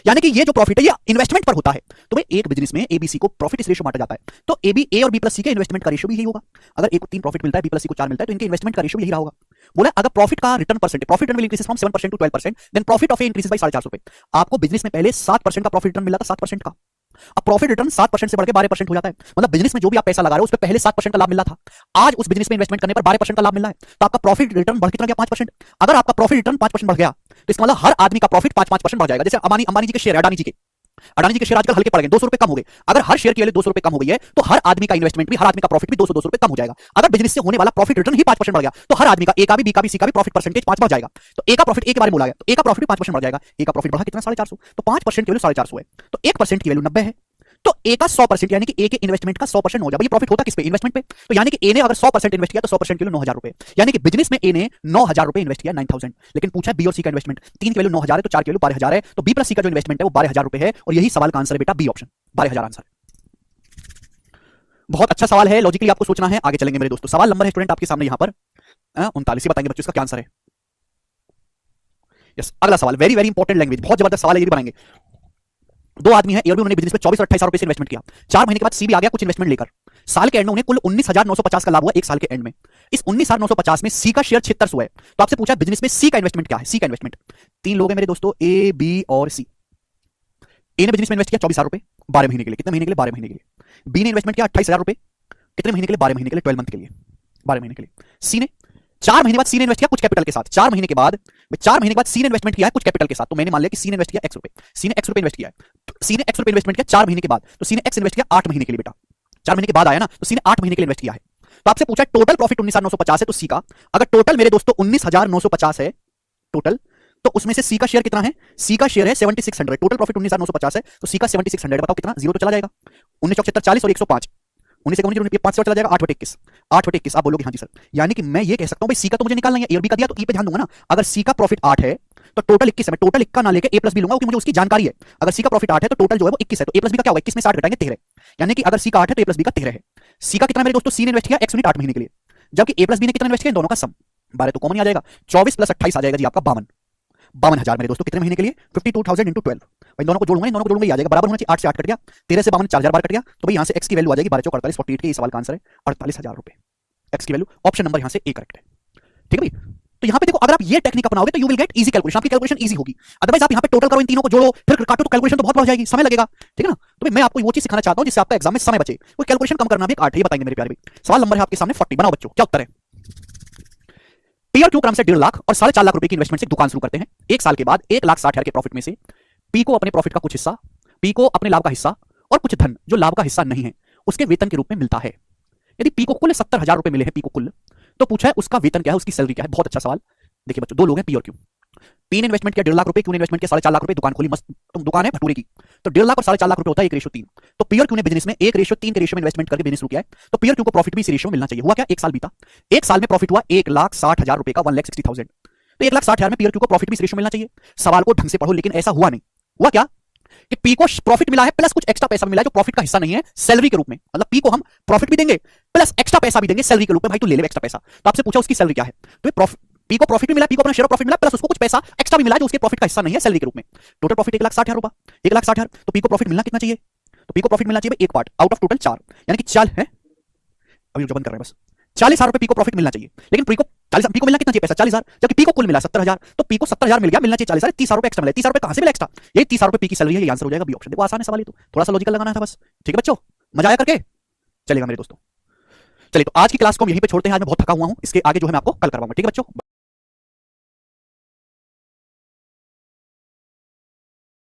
यानी कि ये जो प्रॉफिट है ये इन्वेस्टमेंट पर होता है। तो भाई एक बिजनेस में एबीसी को प्रॉफिट इस रेशियो बांटा जाता है, तो एबी ए और बी प्लस सी के इन्वेस्टमेंट का रेशियो भी यही होगा। अगर ए को 3 प्रॉफिट मिलता है, बी प्लस सी को 4 मिलता है, तो इनके इन्वेस्टमेंट का रेशियो यही रहा होगा। बोला अगर प्रॉफिट का return percentage, profit return will increase from 7% to 12%, then profit of A increases by 450 रुपए। आपको बिजनेस में पहले 7% का प्रॉफिट रिटर्न मिला था, 7% का, अब प्रॉफिट रिटर्न 7% से बढ़ के 12% हो जाता है। मतलब बिजनेस में जो भी आप पैसा लगा रहे हो उस पे पहले 7% का लाभ मिला था, आज उस बिजनेस में इन्वेस्टमेंट करने पर 12% का लाभ मिल रहा है, तो आपका प्रॉफिट रिटर्न बढ़ कितना गया 5%। अगर आपका प्रॉफिट रिटर्न 5% बढ़ गया तो इसका मतलब हर आदमी का प्रॉफिट 5% बढ़ जाएगा। जैसे अंबानी जी के शेयर, अडानी जी के शेयर आजकल हल्के पड़ गए, 200 रुपए कम हो गए। अगर हर शेयर की वैल्यू 200 रुपए कम हो गई है तो हर आदमी का इन्वेस्टमेंट भी, हर आदमी का प्रॉफिट भी 200 रुपए कम हो जाएगा। अगर बिजनेस से होने वाला प्रॉफिट रिटर्न ही 5% बढ़ गया तो हर आदमी का, ए का भी, बी का भी, सी का भी प्रॉफिट परसेंटेज 5 बढ़ जाएगा। तो ए का प्रॉफिट, ए के बारे में बोला गया, तो ए का प्रॉफिट 5% बढ़ जाएगा। ए का प्रॉफिट बढ़ा कितना 450, तो 5% की वैल्यू 450 है, तो 1% की वैल्यू 90 है, तो ए का 100%, यानी कि ए के इन्वेस्टमेंट का 100% हो जाएगा। ये प्रॉफिट होता किस पे, इन्वेस्टमेंट पे। तो यानी कि ए ने अगर 100% इन्वेस्ट किया तो 100% के लिए 9,000 रुपए, यानी कि बिजनेस में ए ने 9,000 रुपए इन्वेस्ट किया, 9,000। लेकिन पूछा बी और सी का इन्वेस्टमेंट, 3 की वैल्यू 9,000 है तो 4 की वैल्यू 12,000 है, तो बी प्लस सी का जो इन्वेस्टमेंट है वो 12,000 रुपए है, और यही सवाल का आंसर है बेटा, बी ऑप्शन, 12,000 आंसर। बहुत अच्छा सवाल है, लॉजिकली आपको सोचना है। आगे चलेंगे मेरे दोस्तों, सवाल नंबर है स्टूडेंट आपके सामने यहां पर 39, बताएंगे बच्चों इसका क्या आंसर है। यस, अगला सवाल वेरी वेरी इंपॉर्टेंट लैंग्वेज, बहुत जबरदस्त सवाल है, ये भी बनाएंगे। दो आदमी हैं, और भी उन्होंने बिजनेस में 24 और 28,000 रुपए से इन्वेस्टमेंट किया। 4 महीने के बाद सी भी आ गया कुछ इन्वेस्टमेंट लेकर, साल के एंड में उन्हें कुल 19,950 का लाभ हुआ एक साल के एंड में। इस 19,950 में सी का शेयर 76 है, तो आपसे पूछा बिजनेस में सी का इन्वेस्टमेंट क्या है। सी का इन्वेस्टमेंट 3 लोग हैं मेरे दोस्तों, ए बी और सी। ए ने बिजनेस में इन्वेस्ट किया 24,000 रुपए 12 महीने के लिए, कितने महीने के लिए, 12 महीने के लिए। बी ने इन्वेस्टमेंट किया 28,000 रुपए, कितने महीने के लिए, 12 महीने के लिए, 12 मंथ के लिए, 12 महीने के लिए। सी ने 4 महीने बाद सी ने इन्वेस्ट किया कुछ कैपिटल के साथ, 4 महीने के बाद, 4 महीने के बाद सी ने इन्वेस्टमेंट किया है कुछ कैपिटल के साथ, तो मैंने मान लिया कि सी ने इन्वेस्ट किया एक्स रुपए, सी ने एक्स रुपए इन्वेस्ट किया है, तो सी ने एक्स रुपए इन्वेस्टमेंट किया 4 महीने के बाद, तो सी ने एक्स इन्वेस्ट किया 8 महीने के लिए बेटा, 4 महीने के बाद आया ना, तो सी ने 8 महीने के लिए इन्वेस्ट किया है। तो आपसे पूछा टोटल प्रॉफिट 19,950 है, तो सी का, अगर टोटल मेरे दोस्तों 19,950 है टोटल, तो उसमें से सी का शेयर कितना है, सी का शेयर है 7600, टोटल प्रॉफिट 19,950 है, तो सी का 7600 बताओ कितना, जीरो तो चला जाएगा, 19 चौक 40 और 105, 19 से 19 5 चला जाएगा, 8/21, 8/21। आप बोलोगे हाँ जी सर, यानी कि मैं ये कह सकता हूं भाई सी का तो मुझे निकालना है, ए और बी का दिया तो ई पे ध्यान दूंगा ना। अगर सी का प्रॉफिट 8 है तो टोटल 21 है, मैं टोटल इक्का ना लेके ए प्लस बी लूंगा क्योंकि मुझे उसकी जानकारी है। अगर सी का प्रॉफिट 8 है तो टोटल जो है वो 21 है, तो ए प्लस बी का क्या होगा, 21 में 60 घटाएंगे 13, यानी कि अगर सी का 8 है तो ए प्लस बी का 13 है। सी का कितना मेरे दोस्तों, सी ने इन्वेस्ट किया x यूनिट 8 महीने के लिए, जबकि ए प्लस बी ने कितना इन्वेस्ट किया, दोनों का सम 12 तो कॉमन आ जाएगा, 24 + 28 आ जाएगा जी आपका 52,000 मेरे दोस्तों, कितने महीने के लिए, 52,000 × 12। भाई दोनों को जोड़ूंगा, दोनों को जोड़ूंगा, आ जाएगा बराबर होना चाहिए, 8 से 8 कट गया, 13 से 52 4000 बार कट गया, तो भाई यहां से x की वैल्यू आ जाएगी 12 चौक 48, 48 के, ये सवाल का आंसर है 48,000 रुपए, x की वैल्यू ऑप्शन नंबर यहां से ए करेक्ट है। ठीक है भाई, तो यहां पे देखो, अगर आप ये टेक्निक अपनाओगे तो you will get easy calculation, आपकी कैलकुलेशन इजी होगी। अदरवाइज आप यहां पे टोटल करो, इन तीनों को जोड़ो, फिर काटो, तो कैलकुलेशन तो बहुत बढ़ जाएगी, समय लगेगा। ठीक है ना, तो भाई मैं आपको वो चीज सिखाना चाहता हूं जिससे आपका एग्जाम में समय बचे, कोई कैलकुलेशन कम करना भी एक आर्ट है, ये बताएंगे मेरे प्यारे भाई। सवाल नंबर है आपके सामने 40, बनाओ बच्चों, क्या उत्तर है। पी और क्यू क्रम से 1.5 लाख और 4.5 लाख रुपए की इन्वेस्टमेंट से दुकान शुरू करते हैं। एक साल के बाद 1,60,000 के प्रॉफिट में से पी को अपने प्रॉफिट का कुछ हिस्सा, पी को अपने लाभ का हिस्सा और कुछ धन जो लाभ का हिस्सा नहीं है उसके वेतन के रूप में मिलता है। यदि पी को कुल 70,000 रुपए मिले हैं, पी को कुल, तो पूछा है उसका वेतन क्या है, उसकी सैलरी क्या है। बहुत अच्छा सवाल। देखिए बच्चों, दो लोग हैं पी और क्यू। पी ने इन्वेस्टमेंट किया 1.5 लाख रुपए, क्यू ने इन्वेस्टमेंट किया 4.5 लाख रुपए, दुकान खोली, मस्त तुम दुकान है भटूरे की। तो 1.5 लाख और 4.5 लाख रुपए होता है 1:3। तो पी और क्यू ने बिजनेस में 1:3 के रेशियो में इन्वेस्टमेंट करके बिजनेस शुरू किया है। तो पी और क्यू को प्रॉफिट भी इसी रेशियो में मिलना चाहिए। हुआ क्या, एक साल बीता, एक साल में प्रॉफिट हुआ 1,60,000 रुपए का, 1,60,000। तो 1,60,000 में पी और क्यू को प्रॉफिट भी इस रेशियो में मिलना चाहिए। सवाल को ढंग से पढ़ो, लेकिन ऐसा हुआ नहीं। हुआ क्या कि पी को प्रॉफिट मिला है प्लस कुछ एक्स्ट्रा पैसा भी मिला है जो प्रॉफिट का हिस्सा नहीं है, सैलरी के रूप में। मतलब पी को हम प्रॉफिट भी देंगे प्लस एक्स्ट्रा पैसा भी देंगे सैलरी के रूप में। भाई तू ले ले एक्स्ट्रा पैसा। तो आपसे पूछा उसकी सैलरी क्या है, तो पी को प्रॉफिट भी मिला, पी को अपना शेयर ऑफ प्रॉफिट मिला, प्लस उसको कुछ पैसा एक्स्ट्रा भी मिला जो उसके प्रॉफिट का हिस्सा नहीं है, सैलरी के रूप में। टोटल प्रॉफिट 1,60,000 रुपए, 1,60,000। तो पी को प्रॉफिट मिलना कितना चाहिए, तो पी को प्रॉफिट मिलना चाहिए एक पार्ट आउट ऑफ टोटल 4, यानी कि 4 है। अभी जो बंद कर रहे हैं बस, 40,000 रुपए पी को प्रॉफिट मिलना चाहिए। लेकिन पी को 40, पी को मिलना कितना चाहिए पैसा, 40,000, जबकि पी को कुल मिला 70,000। तो पी को 70,000 मिल गया, मिलना चाहिए 40,000, 30,000 रुपए एक्स्ट्रा मिला। 30,000 रुपए कहां से मिला एक्स्ट्रा, ये 30,000 रुपए पी की सैलरी है। ये आंसर हो जाएगा बी ऑप्शन। देखो आसान है सवाल, ये तो थोड़ा सा लॉजिकल लगाना था बस। ठीक है बच्चों, मजा आया करके, चलेगा मेरे दोस्तों। चलिए तो आज की क्लास को हम यहीं पे छोड़ते हैं। आज मैं बहुत थका हुआ हूं, इसके आगे जो है मैं आपको कल करवाऊंगा। ठीक है बच्चों।